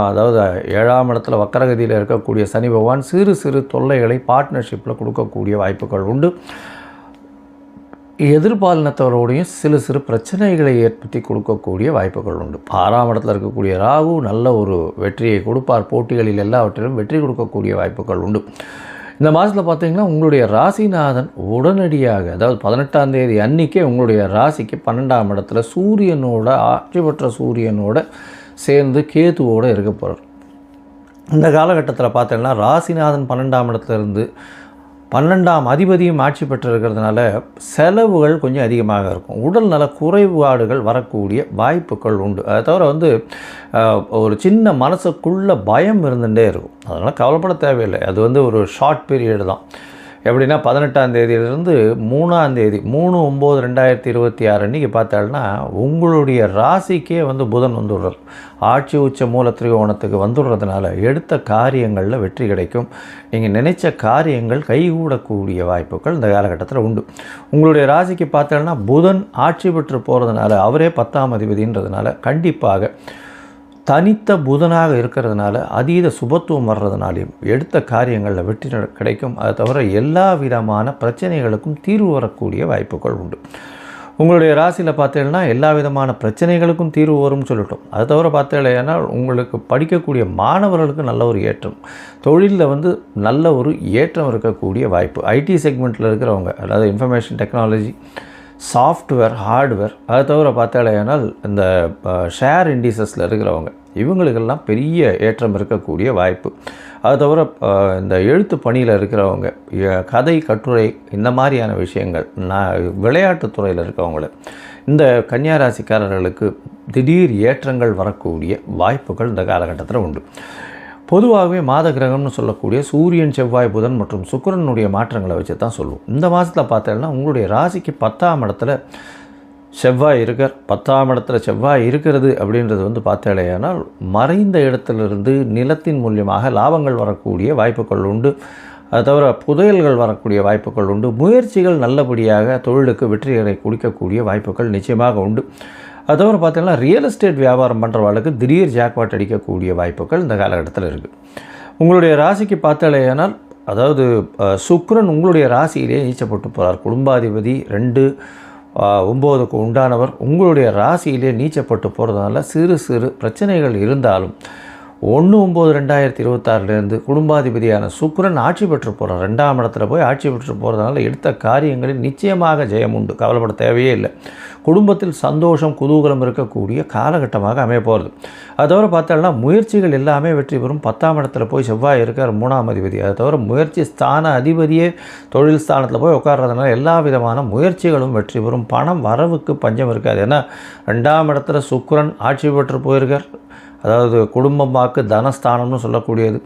அதாவது 7ஆம் இடத்துல வக்கரகதியில் இருக்கக்கூடிய சனி பகவான் சிறு தொல்லைகளை பார்ட்னர்ஷிப்பில் கொடுக்கக்கூடிய வாய்ப்புகள் உண்டு. எதிர்பாலினத்தவரோடையும் சிறு பிரச்சனைகளை ஏற்படுத்தி கொடுக்கக்கூடிய வாய்ப்புகள் உண்டு. 6ஆம் இடத்துல இருக்கக்கூடிய ராகு நல்ல ஒரு வெற்றியை கொடுப்பார். போட்டிகளில் எல்லாவற்றிலும் வெற்றி கொடுக்கக்கூடிய வாய்ப்புகள் உண்டு. இந்த மாதத்தில் பார்த்திங்கன்னா உங்களுடைய ராசிநாதன் உடனடியாக, அதாவது 18ஆம் தேதி அன்றைக்கே உங்களுடைய ராசிக்கு 12ஆம் இடத்துல சூரியனோட, ஆட்சி பெற்ற சூரியனோட சேர்ந்து கேதுவோடு இருக்க போகிறார். இந்த காலகட்டத்தில் பார்த்தீங்கன்னா ராசிநாதன் 12ஆம் இடத்துலேருந்து 12ஆம் அதிபதியும் ஆட்சி பெற்றிருக்கிறதுனால செலவுகள் கொஞ்சம் அதிகமாக இருக்கும். உடல் நல குறைபாடுகள் வரக்கூடிய வாய்ப்புகள் உண்டு. அதை தவிர வந்து ஒரு சின்ன மனசுக்குள்ளே பயம் இருந்துகிட்டே இருக்கும். அதனால் கவலைப்பட தேவையில்லை. அது வந்து ஒரு ஷார்ட் பீரியடு தான். எப்படின்னா 18ஆம் தேதியிலிருந்து 3ஆம் தேதி 3/9/2026 அன்றைக்கி பார்த்தாங்கன்னா உங்களுடைய ராசிக்கே வந்து புதன் வந்துடுறார். ஆட்சி உச்ச மூல திரிகோணத்துக்கு வந்துடுறதுனால எடுத்த காரியங்களில் வெற்றி கிடைக்கும். நீங்கள் நினைச்ச காரியங்கள் கைகூடக்கூடிய வாய்ப்புகள் இந்த காலகட்டத்தில் உண்டு. உங்களுடைய ராசிக்கு பார்த்தோன்னா புதன் ஆட்சி பெற்று போகிறதுனால, அவரே 10ஆம் அதிபதின்றதுனால கண்டிப்பாக தனித்த புதனாக இருக்கிறதுனால அதீத சுபத்துவம் வர்றதுனாலையும் எடுத்த காரியங்களில் வெற்றி கிடைக்கும். அதை தவிர எல்லா விதமான பிரச்சனைகளுக்கும் தீர்வு வரக்கூடிய வாய்ப்புகள் உண்டு. உங்களுடைய ராசியில் பார்த்தீங்கன்னா எல்லா விதமான பிரச்சனைகளுக்கும் தீர்வு வரும்னு சொல்லிட்டோம். அதை தவிர பார்த்தீங்கன்னா உங்களுக்கு படிக்கக்கூடிய மாணவர்களுக்கு நல்ல ஒரு ஏற்றம், தொழிலில் வந்து நல்ல ஒரு ஏற்றம் இருக்கக்கூடிய வாய்ப்பு. ஐடி செக்மெண்ட்டில் இருக்கிறவங்க, அதாவது இன்ஃபர்மேஷன் டெக்னாலஜி, சாஃப்ட்வேர், ஹார்ட்வேர், அதை தவிர பார்த்தாலேனால் இந்த ஷேர் இண்டிசஸில் இருக்கிறவங்க இவங்களுக்கெல்லாம் பெரிய ஏற்றம் இருக்கக்கூடிய வாய்ப்பு. அதை தவிர இந்த எழுத்து பணியில் இருக்கிறவங்க, கதை, கட்டுரை, இந்த மாதிரியான விஷயங்கள், விளையாட்டுத்துறையில் இருக்கிறவங்கள, இந்த கன்னியாராசிக்காரர்களுக்கு திடீர் ஏற்றங்கள் வரக்கூடிய வாய்ப்புகள் இந்த காலகட்டத்தில் உண்டு. பொதுவாகவே மாத கிரகம்னு சொல்லக்கூடிய சூரியன், செவ்வாய், புதன் மற்றும் சுக்கிரனுடைய மாற்றங்களை வச்சு தான் சொல்லுவோம். இந்த மாதத்தில் பார்த்தீங்கன்னா உங்களுடைய ராசிக்கு 10ஆம் இடத்துல செவ்வாய் இருக்கார். 10ஆம் இடத்துல செவ்வாய் இருக்கிறது அப்படின்றது வந்து பார்த்தாலேயானால் மறைந்த இடத்திலிருந்து நிலத்தின் மூலியமாக லாபங்கள் வரக்கூடிய வாய்ப்புகள் உண்டு. அது தவிர புதையல்கள் வரக்கூடிய வாய்ப்புகள் உண்டு. முயற்சிகள் நல்லபடியாக தொழிலுக்கு வெற்றிகளை கொடுக்கக்கூடிய வாய்ப்புகள் நிச்சயமாக உண்டு. அது தவிர பார்த்தீங்கன்னா ரியல் எஸ்டேட் வியாபாரம் பண்ணுறவர்களுக்கு திடீர் ஜாக்பாட் அடிக்கக்கூடிய வாய்ப்புகள் இந்த காலகட்டத்தில் இருக்குது. உங்களுடைய ராசிக்கு பார்த்தாலேயானால் அதாவது சுக்கிரன் உங்களுடைய ராசியிலே நீச்சப்பட்டு போகிறார். குடும்பாதிபதி 2, 9க்கு உண்டானவர் உங்களுடைய ராசியிலே நீச்சப்பட்டு போகிறதுனால சிறு சிறு பிரச்சனைகள் இருந்தாலும் 1/9/2026 குடும்பாதிபதியான சுக்கிரன் ஆட்சி பெற்று போகிறார். 2ஆம் இடத்துல போய் ஆட்சி பெற்று போகிறதுனால எடுத்த காரியங்களில் நிச்சயமாக ஜெயம் உண்டு. கவலைப்பட தேவையே இல்லை. குடும்பத்தில் சந்தோஷம், குதூகலம் இருக்கக்கூடிய காலகட்டமாக அமைய போகிறது. அது தவிர பார்த்தோம்னா முயற்சிகள் எல்லாமே வெற்றி பெறும். 10ஆம் இடத்துல போய் செவ்வாய் இருக்கார், 3ஆம் அதிபதி. அது தவிர முயற்சி ஸ்தான அதிபதியே தொழில் ஸ்தானத்தில் போய் உட்கார்றதுனால எல்லா விதமான முயற்சிகளும் வெற்றி பெறும். பணம் வரவுக்கு பஞ்சம் இருக்காது. ஏன்னா 2ஆம் இடத்துல சுக்கிரன் ஆட்சி பெற்று போயிருக்கார். அதாவது குடும்பம் வாக்கு தனஸ்தானம்னு சொல்லக்கூடியது.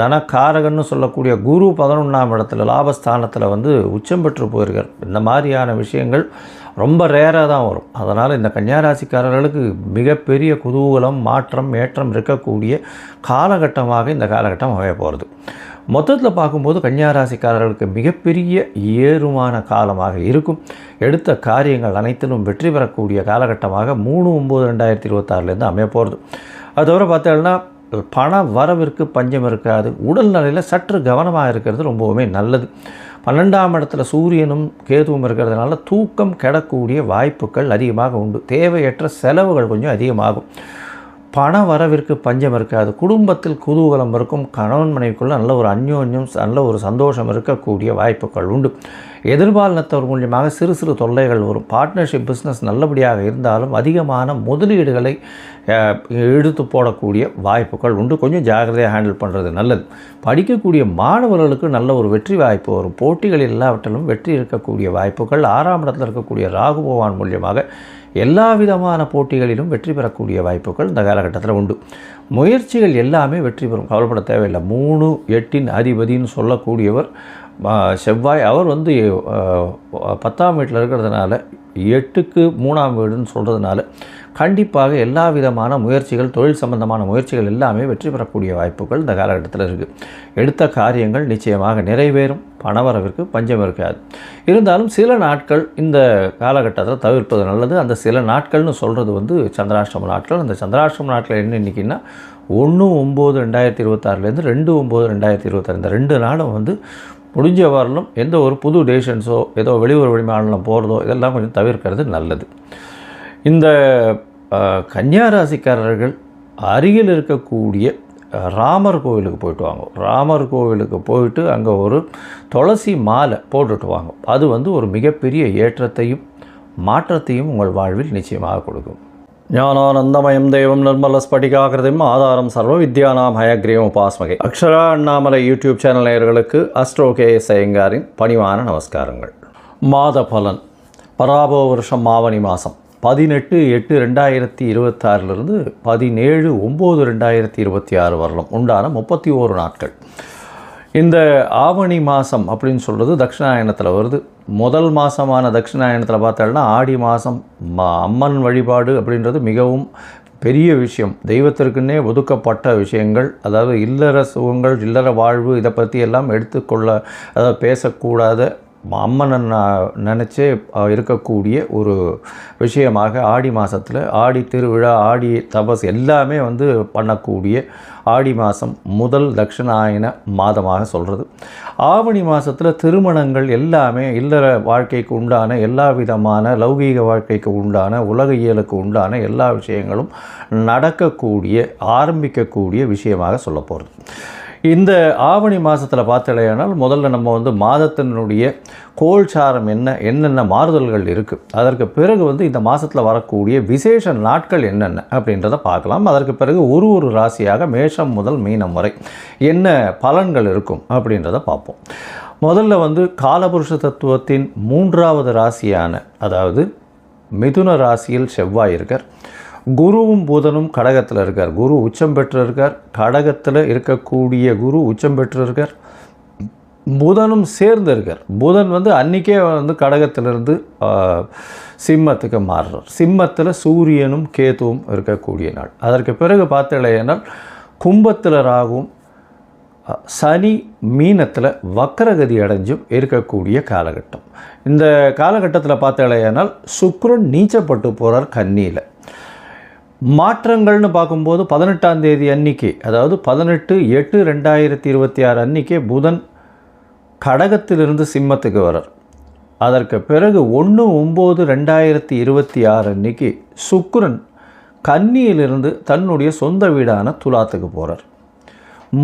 தனக்காரகன்னு சொல்லக்கூடிய குரு 11ஆம் இடத்துல லாபஸ்தானத்தில் வந்து உச்சம் பெற்று போயிருக்கார். இந்த மாதிரியான விஷயங்கள் ரொம்ப ரேராக தான் வரும். அதனால் இந்த கன்னியாராசிக்காரர்களுக்கு மிகப்பெரிய குதூகலம், மாற்றம், ஏற்றம் இருக்கக்கூடிய காலகட்டமாக இந்த காலகட்டம் அமைய போகிறது. மொத்தத்தில் பார்க்கும்போது கன்னியாராசிக்காரர்களுக்கு மிகப்பெரிய ஏறுமான காலமாக இருக்கும். எடுத்த காரியங்கள் அனைத்திலும் வெற்றி பெறக்கூடிய காலகட்டமாக 3/9/2026 அமைய போகிறது. அது தவிர பார்த்தோம்னா பண வரவிற்கு பஞ்சம் இருக்காது. உடல்நிலையில் சற்று கவனமாக இருக்கிறது ரொம்பவுமே நல்லது. 12ஆம் இடத்துல சூரியனும் கேதுவும் இருக்கிறதுனால தூக்கம் கெடக்கூடிய வாய்ப்புகள் அதிகமாக உண்டு. தேவையற்ற செலவுகள் கொஞ்சம் அதிகமாகும். பண வரவிற்கு பஞ்சம் இருக்காது. குடும்பத்தில் குதூகலம் இருக்கும். கணவன் மனைவிக்குள்ள நல்ல ஒரு அந்யோன்யம், நல்ல ஒரு சந்தோஷம் இருக்கக்கூடிய வாய்ப்புகள் உண்டு. எதிர்பாலினத்தவர் மூலியமாக சிறு சிறு தொல்லைகள் வரும். பார்ட்னர்ஷிப் பிஸ்னஸ் நல்லபடியாக இருந்தாலும் அதிகமான முதலீடுகளை எடுத்து போடக்கூடிய வாய்ப்புகள் உண்டு. கொஞ்சம் ஜாகிரதையாக ஹேண்டில் பண்ணுறது நல்லது. படிக்கக்கூடிய மாணவர்களுக்கு நல்ல ஒரு வெற்றி வாய்ப்பு வரும். போட்டிகள் எல்லாவற்றிலும் வெற்றி இருக்கக்கூடிய வாய்ப்புகள். 6ஆம் இடத்தில் இருக்கக்கூடிய ராகு பகவான் மூலியமாக எல்லா விதமான போட்டிகளிலும் வெற்றி பெறக்கூடிய வாய்ப்புகள் இந்த காலகட்டத்தில் உண்டு. முயற்சிகள் எல்லாமே வெற்றி பெறும். கவலைப்பட தேவையில்லை. 3, 8 அதிபதினு சொல்லக்கூடியவர் செவ்வாய். அவர் வந்து 10ஆம் வீட்டில் இருக்கிறதுனால 8க்கு 3ஆம் வீடுன்னு சொல்கிறதுனால கண்டிப்பாக எல்லா விதமான முயற்சிகள், தொழில் சம்பந்தமான முயற்சிகள் எல்லாமே வெற்றி பெறக்கூடிய வாய்ப்புகள் இந்த காலகட்டத்தில் இருக்குது. எடுத்த காரியங்கள் நிச்சயமாக நிறைவேறும். பணவரவிற்கு பஞ்சம் இருக்காது. இருந்தாலும் சில நாட்கள் இந்த காலகட்டத்தில் தவிர்ப்பது நல்லது. அந்த சில நாட்கள்னு சொல்கிறது வந்து சந்திராஷ்டம நாட்கள். அந்த சந்திராஷ்டம நாட்கள் என்ன இன்றைக்கின்னா 1/9/2026 2/9/2026 இந்த 2 நாளும் வந்து முடிஞ்ச வரலும் எந்த ஒரு புது டெசிஷன்ஸோ ஏதோ வெளியூர் வெளிமாநிலம் போகிறதோ இதெல்லாம் கொஞ்சம் தவிர்க்கிறது நல்லது. இந்த கன்னியாராசிக்காரர்கள் அருகில் இருக்கக்கூடிய ராமர் கோவிலுக்கு போயிட்டு வாங்க. ராமர் கோவிலுக்கு போயிட்டு அங்கே ஒரு துளசி மாலை போட்டுட்டு வாங்க. அது வந்து ஒரு மிகப்பெரிய ஏற்றத்தையும் மாற்றத்தையும் உங்கள் வாழ்வில் நிச்சயமாக கொடுக்கும். ஞானானந்தமயம் தெய்வம் நிர்மல ஸ்படிகாகிருதிம் ஆதாரம் சர்வ வித்யானாம் ஹயக்ரீவம் உபாஸ்மகே. அக்ஷரா அண்ணாமலை யூடியூப் சேனல் நேயர்களுக்கு அஸ்ட்ரோ KS ஐயங்காரின் பணிவான நமஸ்காரங்கள். மாத பலன். பராபோ வருஷம் ஆவணி மாதம் 18/8/2026 17/9/2026 வரலாம் உண்டான 31 நாட்கள். இந்த ஆவணி மாதம் அப்படின்னு சொல்கிறது தட்சிணாயனத்தில் வருது. முதல் மாதமான தட்சிணாயனத்தில் பார்த்தோம்னா ஆடி மாதம் அம்மன் வழிபாடு அப்படின்றது மிகவும் பெரிய விஷயம். தெய்வத்திற்குன்னே ஒதுக்கப்பட்ட விஷயங்கள். அதாவது இல்லற சுகங்கள், இல்லற வாழ்வு இதை பற்றி எல்லாம் எடுத்துக்கொள்ள, அதாவது பேசக்கூடாத அம்மனை நினச்சே இருக்கக்கூடிய ஒரு விஷயமாக ஆடி மாதத்தில் ஆடி திருவிழா, ஆடி தபஸ் எல்லாமே வந்து பண்ணக்கூடிய ஆடி மாதம் முதல் தட்சிணாயன மாதமாக சொல்கிறது. ஆவணி மாதத்தில் திருமணங்கள் எல்லாமே இல்லற வாழ்க்கைக்கு உண்டான எல்லா விதமான லௌகீக வாழ்க்கைக்கு உண்டான உலக இயலுக்கு உண்டான எல்லா விஷயங்களும் நடக்கக்கூடிய ஆரம்பிக்கக்கூடிய விஷயமாக சொல்ல போகிறது. இந்த ஆவணி மாதத்தில் பார்த்தலையானால் முதல்ல நம்ம வந்து மாதத்தினுடைய கோல்சாரம் என்னென்ன மாறுதல்கள் இருக்குது, அதற்கு பிறகு வந்து இந்த மாதத்தில் வரக்கூடிய விசேஷ நாட்கள் என்னென்ன அப்படின்றத பார்க்கலாம். அதற்கு பிறகு ஒரு ராசியாக மேஷம் முதல் மீனம் வரை என்ன பலன்கள் இருக்கும் அப்படின்றத பார்ப்போம். முதல்ல வந்து காலபுருஷ தத்துவத்தின் 3வது ராசியான, அதாவது மிதுன ராசியில் செவ்வாய் இருக்கார். குருவும் புதனும் கடகத்தில் இருக்கார். குரு உச்சம் பெற்று இருக்கார். கடகத்தில் இருக்கக்கூடிய குரு உச்சம் பெற்று இருக்கார். புதனும் சேர்ந்து இருக்கார். புதன் வந்து அன்றைக்கே வந்து கடகத்திலிருந்து சிம்மத்துக்கு மாறுறார். சிம்மத்தில் சூரியனும் கேதுவும் இருக்கக்கூடிய நாள். அதற்கு பிறகு பார்த்தீங்கன்னா கும்பத்தில் ராகுவும் சனி மீனத்தில் வக்கரகதி அடைஞ்சும் இருக்கக்கூடிய காலகட்டம். இந்த காலகட்டத்தில் பார்த்தீங்கன்னா சுக்கிரன் நீச்சப்பட்டு போகிறார் கன்னியில். மாற்றங்கள்னு பார்க்கும்போது 18ஆம் தேதி அன்றைக்கி, அதாவது 18/8/2026 அன்றைக்கே புதன் கடகத்திலிருந்து சிம்மத்துக்கு வரார். அதற்கு பிறகு 1/9/2026 அன்றைக்கி சுக்கிரன் கன்னியிலிருந்து தன்னுடைய சொந்த வீடான துலாத்துக்கு போகிறார்.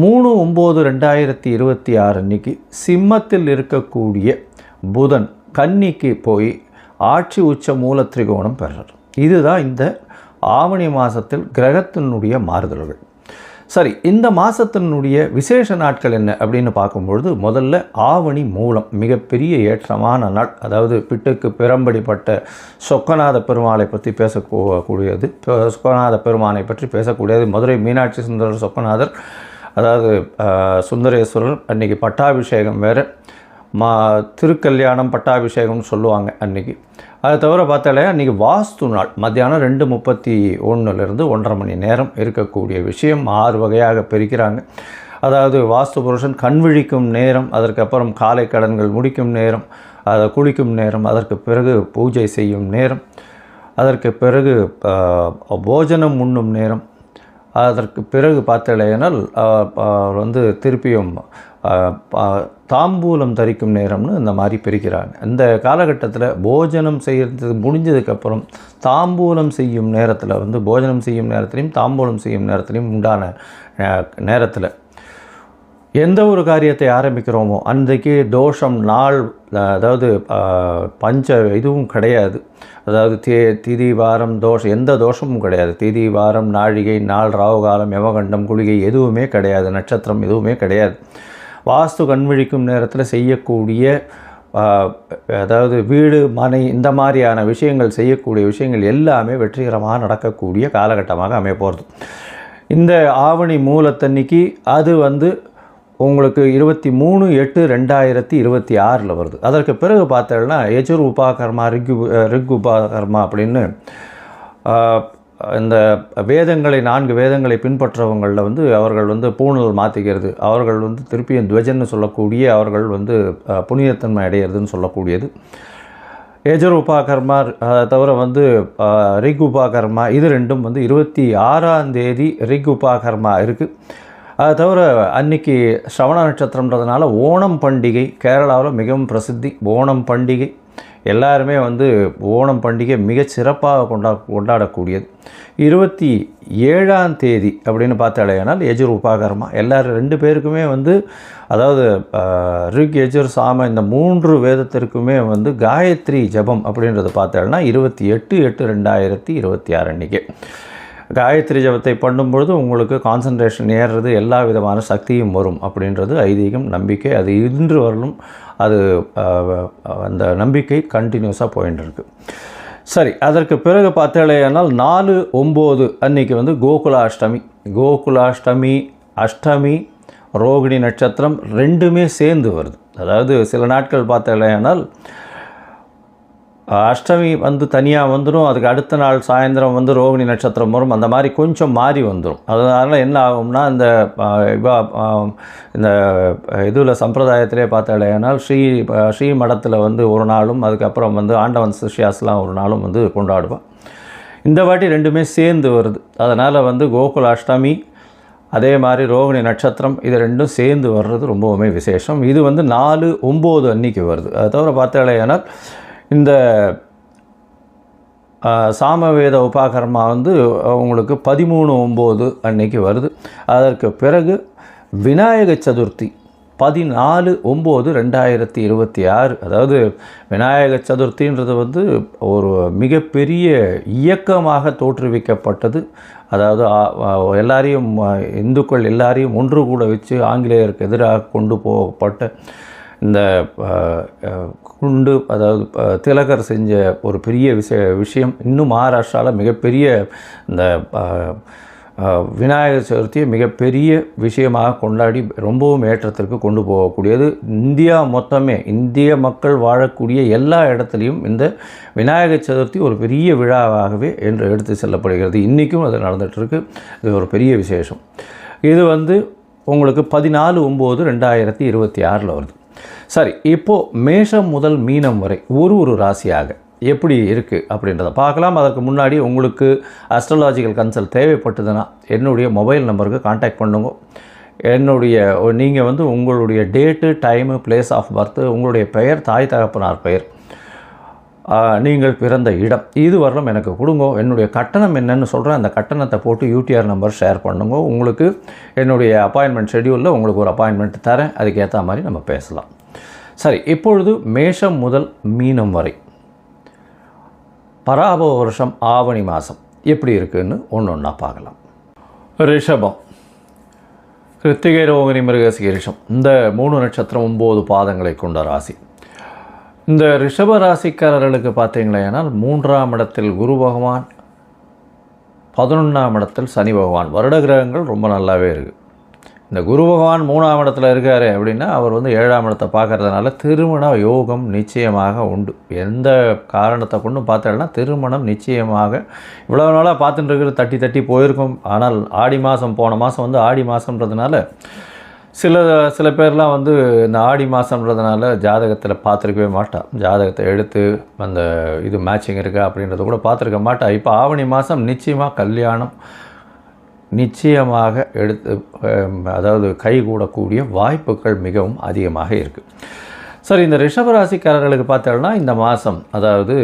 3/9/2026 அன்றைக்கி சிம்மத்தில் இருக்கக்கூடிய புதன் கன்னிக்கு போய் ஆட்சி உச்ச மூல திரிகோணம் பெறார். இதுதான் இந்த ஆவணி மாதத்தில் கிரகத்தினுடைய மாறுதல்கள். சரி, இந்த மாதத்தினுடைய விசேஷ நாட்கள் என்ன அப்படின்னு பார்க்கும்பொழுது, முதல்ல ஆவணி மூலம் மிகப்பெரிய ஏற்றமான நாள். அதாவது பிட்டுக்கு பிறம்படிப்பட்ட சொக்கநாத பெருமாளை பற்றி பேசக்கூடியது, சொக்கநாத பெருமானை பற்றி பேசக்கூடியது. மதுரை மீனாட்சி சுந்தரர் சொக்கநாதர், அதாவது சுந்தரேஸ்வரர். அன்றைக்கி பட்டாபிஷேகம் வேறு, திருக்கல்யாணம் பட்டாபிஷேகம்னு சொல்லுவாங்க அன்றைக்கி. அதை தவிர பார்த்தாலே அன்றைக்கி வாஸ்து நாள். மத்தியானம் 2:31 1:30 மணி நேரம் இருக்கக்கூடிய விஷயம் 6 வகையாக பிரிக்கிறாங்க. அதாவது வாஸ்து புருஷன் கண் விழிக்கும் நேரம், அதற்கப்புறம் காலை கடன்கள் முடிக்கும் நேரம், அதை குளிக்கும் நேரம், அதற்கு பிறகு பூஜை செய்யும் நேரம், அதற்கு பிறகு போஜனம் உண்ணும் நேரம், அதற்கு பிறகு பார்த்தலையினால் வந்து திருப்பியும் தாம்பூலம் தரிக்கும் நேரம்னு இந்த மாதிரி பிரிக்கிறாங்க. இந்த காலகட்டத்தில் போஜனம் செய்கிறது முடிஞ்சதுக்கப்புறம் தாம்பூலம் செய்யும் நேரத்தில் வந்து போஜனம் செய்யும் நேரத்துலையும் தாம்பூலம் செய்யும் நேரத்துலையும் உண்டான நேரத்தில் எந்த ஒரு காரியத்தை ஆரம்பிக்கிறோமோ அன்றைக்கு தோஷம் நாள், அதாவது இதுவும் கிடையாது. அதாவது திதி வாரம் தோஷம், எந்த தோஷமும் கிடையாது. திதி வாரம் நாழிகை நாள் ராவுகாலம் யமகண்டம் குளிகை எதுவுமே கிடையாது. நட்சத்திரம் எதுவுமே கிடையாது. வாஸ்து கண்விழிக்கும் நேரத்தில் செய்யக்கூடிய, அதாவது வீடு மனை இந்த மாதிரியான விஷயங்கள் செய்யக்கூடிய விஷயங்கள் எல்லாமே வெற்றிகரமாக நடக்கக்கூடிய காலகட்டமாக அமைய போகிறது. இந்த ஆவணி மூலத்தன்னைக்கு அது வந்து உங்களுக்கு 23/8/2026 வருது. அதற்கு பிறகு பார்த்தோன்னா யஜுர் உபாகர்மா ரிக் உபாகர்மா அப்படின்னு இந்த வேதங்களை 4 வேதங்களை பின்பற்றவங்களில் வந்து அவர்கள் வந்து பூணல் மாற்றிக்கிறது, அவர்கள் வந்து திருப்பியும் துவஜன்னு சொல்லக்கூடிய, அவர்கள் வந்து புனிதத்தன்மை அடையிறதுன்னு சொல்லக்கூடியது யஜுர் உபாகர்மா. அதை தவிர வந்து ரிக் உபாகர்மா, இது ரெண்டும் வந்து 26ஆம் தேதி ரிக் உபாகர்மா இருக்குது. அதை தவிர அன்றைக்கி ஸ்ரவண நட்சத்திரம்ன்றதுனால ஓணம் பண்டிகை கேரளாவில் மிகவும் பிரசித்தி. ஓணம் பண்டிகை எல்லாருமே வந்து ஓணம் பண்டிகை மிகச் சிறப்பாக கொண்டாடக்கூடியது. 27ஆம் தேதி அப்படின்னு பார்த்தாலேனால் யஜுர் உபாகர்மா. எல்லாரும் 2 பேருக்குமே வந்து, அதாவது ரிக் யஜுர் சாம இந்த 3 வேதத்திற்குமே வந்து காயத்ரி ஜபம் அப்படின்றது பார்த்தாலும் 28/8/2026 அன்றைக்கி காயத்ரி ஜபத்தை பண்ணும்பொழுது உங்களுக்கு கான்சன்ட்ரேஷன் ஏறுறது, எல்லா விதமான சக்தியும் வரும் அப்படின்றது ஐதீகம், நம்பிக்கை. அது இன்று வரலும் அது அந்த நம்பிக்கை கண்டினியூஸாக போயின்னு இருக்கு. சரி, அதற்கு பிறகு பார்த்தாலேனால் 4/9 அன்றைக்கி வந்து கோகுலாஷ்டமி. கோகுலாஷ்டமி, அஷ்டமி, ரோகிணி நட்சத்திரம் ரெண்டுமே சேர்ந்து வருது. அதாவது சில நாட்கள் பார்த்தாலேனால் அஷ்டமி வந்து தனியாக வந்துடும், அதுக்கு அடுத்த நாள் சாயந்தரம் வந்து ரோகிணி நட்சத்திரம் வரும். அந்த மாதிரி கொஞ்சம் மாறி வந்துடும். அதனால் என்ன ஆகும்னா, இந்த இதில் சம்பிரதாயத்திலே பார்த்தாலேனால் ஸ்ரீ மடத்தில் வந்து ஒரு நாளும், அதுக்கப்புறம் வந்து ஆண்டவன் சிஷ்யாஸ்லாம் ஒரு நாளும் வந்து கொண்டாடுவோம். இந்த வாட்டி ரெண்டுமே சேர்ந்து வருது. அதனால் வந்து கோகுல அஷ்டமி அதே மாதிரி ரோகிணி நட்சத்திரம் இது ரெண்டும் சேர்ந்து வர்றது ரொம்பவுமே விசேஷம். இது வந்து 4/9 அன்றைக்கி வருது. அதை தவிர பார்த்தாலேனால் இந்த சாமவேத உபாகர்மா வந்து உங்களுக்கு 13/9 அன்னைக்கு வருது. அதற்கு பிறகு விநாயக சதுர்த்தி 14/9/2026. அதாவது விநாயக சதுர்த்தின்றது வந்து ஒரு மிகப்பெரிய இயக்கமாக தோற்றுவிக்கப்பட்டது. அதாவது எல்லாரையும் இந்துக்கள் எல்லாரையும் ஒன்று கூட வச்சு ஆங்கிலேயருக்கு எதிராக கொண்டு போகப்பட்ட இந்த குண்டு அதாவது திலகர் செஞ்ச ஒரு பெரிய விஷயம் இன்னும் மகாராஷ்டிராவில் மிகப்பெரிய இந்த விநாயகர் சதுர்த்தியை மிகப்பெரிய விஷயமாக கொண்டாடி ரொம்பவும் ஏற்றத்திற்கு கொண்டு போகக்கூடியது. இந்தியா மொத்தமே இந்திய மக்கள் வாழக்கூடிய எல்லா இடத்துலையும் இந்த விநாயகர் சதுர்த்தி ஒரு பெரிய விழாவாகவே என்று எடுத்து செல்லப்படுகிறது. இன்றைக்கும் அது நடந்துகிட்ருக்கு. இது ஒரு பெரிய விசேஷம். இது உங்களுக்கு 14/9/2026 வருது. சரி, இப்போது மேஷம் முதல் மீனம் வரை ஒரு ராசியாக எப்படி இருக்குது அப்படின்றத பார்க்கலாம். அதற்கு முன்னாடி உங்களுக்கு அஸ்ட்ராலாஜிக்கல் கன்சல்ட் தேவைப்பட்டதுன்னா என்னுடைய மொபைல் நம்பருக்கு கான்டாக்ட் பண்ணுங்க. நீங்கள் உங்களுடைய date, time, place of birth, உங்களுடைய பெயர், தாய் தகப்பனார் பெயர், நீங்கள் பிறந்த இடம், இது வரலும் எனக்கு கொடுங்க. என்னுடைய கட்டணம் என்னென்னு சொல்கிறேன். அந்த கட்டணத்தை போட்டு யூடிஆர் நம்பர் ஷேர் பண்ணுங்க. உங்களுக்கு என்னுடைய அப்பாயின்மெண்ட் ஷெட்யூலில் உங்களுக்கு ஒரு அப்பாயின்மெண்ட் தரேன். அதுக்கேற்ற மாதிரி நம்ம பேசலாம். சரி, இப்பொழுது மேஷம் முதல் மீனம் வரை பராபவ வருஷம் ஆவணி மாதம் எப்படி இருக்குதுன்னு ஒன்றா பார்க்கலாம். ரிஷபம், கிருத்திகை, ரோகிணி, மிருகசீரிஷம் இந்த 3 நட்சத்திரம் 9 பாதங்களை கொண்ட ராசி. இந்த ரிஷப ராசிக்காரர்களுக்கு பார்த்தீங்களேனால் 3ஆம் இடத்தில் குரு பகவான், 11ஆம் இடத்தில் சனி பகவான். வருட கிரகங்கள் ரொம்ப நல்லாவே இருக்குது. இந்த குரு பகவான் 3ஆம் இடத்துல இருக்கார் அப்படின்னா அவர் 7ஆம் இடத்தை பார்க்கறதுனால திருமண யோகம் நிச்சயமாக உண்டு. எந்த காரணத்தை கொண்டும் பார்த்தோம்னா திருமணம் நிச்சயமாக இவ்வளோ நாளாக பார்த்துட்டு இருக்கிறது தட்டி போயிருக்கும். ஆனால் ஆடி மாதம், போன மாதம் ஆடி மாதம்ன்றதுனால சில பேர்லாம் இந்த ஆடி மாதம்ன்றதுனால ஜாதகத்தில் பார்த்துருக்கவே மாட்டா. ஜாதகத்தை எடுத்து அந்த இது மேட்சிங் இருக்கா அப்படின்றத கூட பார்த்துருக்க மாட்டா. இப்போ ஆவணி மாதம் நிச்சயமாக கல்யாணம் நிச்சயமாக அதாவது கைகூடக்கூடிய வாய்ப்புகள் மிகவும் அதிகமாக இருக்குது. சரி, இந்த ரிஷபராசிக்காரர்களுக்கு பார்த்தோம்னா இந்த மாதம் அதாவது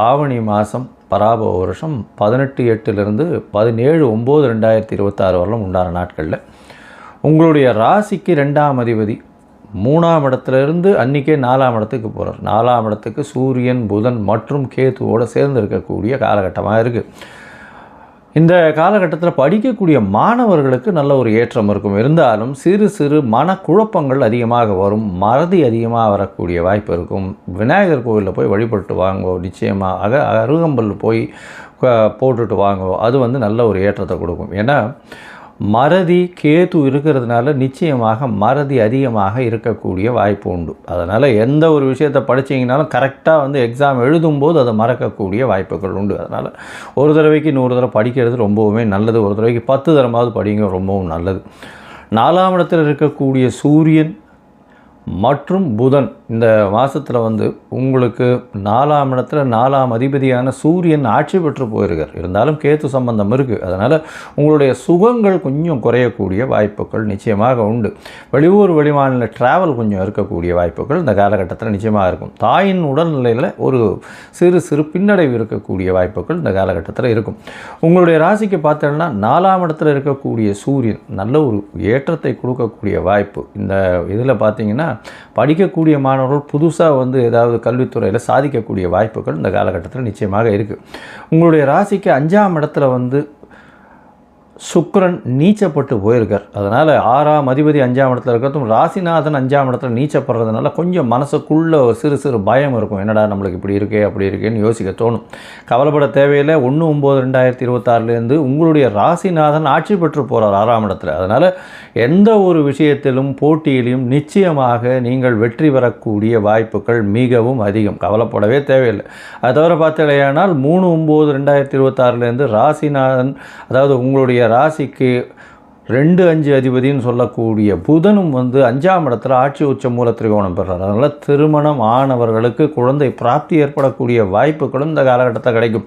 ஆவணி மாதம் பராபவ வருஷம் 18/8 17/9/2026 வரலும் உண்டான நாட்களில் உங்களுடைய ராசிக்கு 2ஆம் அதிபதி 3ஆம் இடத்துலேருந்து அன்றைக்கே 4ஆம் இடத்துக்கு போகிறார். 4ஆம் இடத்துக்கு சூரியன், புதன் மற்றும் கேத்துவோடு சேர்ந்து இருக்கக்கூடிய காலகட்டமாக இருக்குது. இந்த காலகட்டத்தில் படிக்கக்கூடிய மாணவர்களுக்கு நல்ல ஒரு ஏற்றம் இருக்கும். இருந்தாலும் சிறு மனக்குழப்பங்கள் அதிகமாக வரும். மறதி அதிகமாக வரக்கூடிய வாய்ப்பு இருக்கும். விநாயகர் கோவிலில் போய் வழிபட்டு வாங்கோ. நிச்சயமாக அருகம்பல் போய் போட்டுட்டு வாங்கோ. அது நல்ல ஒரு ஏற்றத்தை கொடுக்கும். ஏன்னா மறதி கேது இருக்கிறதுனால நிச்சயமாக மறதி அதிகமாக இருக்கக்கூடிய வாய்ப்பு உண்டு. அதனால் எந்த ஒரு விஷயத்தை படித்தீங்கனாலும் கரெக்டாக எக்ஸாம் எழுதும்போது அதை மறக்கக்கூடிய வாய்ப்புகள் உண்டு. அதனால் ஒரு தடவைக்கு 100 தடவை படிக்கிறது ரொம்பவுமே நல்லது. ஒரு தடவைக்கு 10 தடவாவது படிங்க, ரொம்பவும் நல்லது. 4ஆம் இடத்தில் இருக்கக்கூடிய சூரியன் மற்றும் புதன் இந்த மாதத்தில் உங்களுக்கு 4ஆம் இடத்துல 4ஆம் அதிபதியான சூரியன் ஆட்சி பெற்று போயிருக்கார். இருந்தாலும் கேத்து சம்பந்தம் இருக்குது. அதனால் உங்களுடைய சுகங்கள் கொஞ்சம் குறையக்கூடிய வாய்ப்புகள் நிச்சயமாக உண்டு. வெளியூர் வெளிமாநில ட்ராவல் கொஞ்சம் இருக்கக்கூடிய வாய்ப்புகள் இந்த காலகட்டத்தில் நிச்சயமாக இருக்கும். தாயின் உடல்நிலையில் ஒரு சிறு பின்னடைவு இருக்கக்கூடிய வாய்ப்புகள் இந்த காலகட்டத்தில் இருக்கும். உங்களுடைய ராசிக்கு பார்த்தோம்னா 4ஆம் இடத்துல இருக்கக்கூடிய சூரியன் நல்ல ஒரு ஏற்றத்தை கொடுக்கக்கூடிய வாய்ப்பு. இந்த இதில் பார்த்தீங்கன்னா படிக்கக்கூடிய மாணவர்கள் புதுசாக ஏதாவது கல்வித்துறையில் சாதிக்கக்கூடிய வாய்ப்புகள் இந்த காலகட்டத்தில் நிச்சயமாக இருக்குது. உங்களுடைய ராசிக்கு 5ஆம் இடத்துல சுக்கிரன் நீச்சப்பட்டு போயிருக்கார். அதனால் 6ஆம் அதிபதி 5ஆம் இடத்துல இருக்கிறதும் ராசிநாதன் 5ஆம் இடத்துல நீச்சப்படுறதுனால கொஞ்சம் மனசுக்குள்ளே ஒரு சிறு பயம் இருக்கும். என்னடா நம்மளுக்கு இப்படி இருக்கே அப்படி இருக்கேன்னு யோசிக்க தோணும். கவலைப்பட தேவையில்லை. 1/9/2026 உங்களுடைய ராசிநாதன் ஆட்சி பெற்று போகிறார் 6ஆம் இடத்துல. அதனால் எந்த ஒரு விஷயத்திலும் போட்டியிலும் நிச்சயமாக நீங்கள் வெற்றி பெறக்கூடிய வாய்ப்புகள் மிகவும் அதிகம். கவலைப்படவே தேவையில்லை. அது தவிர பார்த்தீங்கன்னா 3/9/2026 ராசிநாதன் அதாவது உங்களுடைய ராசிக்கு 2-5 அதிபதினு சொல்லக்கூடிய புதனும் 5ஆம் இடத்துல ஆட்சி உச்ச மூல திரிகோணம் பெறுறார். அதனால் திருமணம் ஆனவர்களுக்கு குழந்தை பிராப்தி ஏற்படக்கூடிய வாய்ப்புகளும் இந்த காலகட்டத்தில் கிடைக்கும்.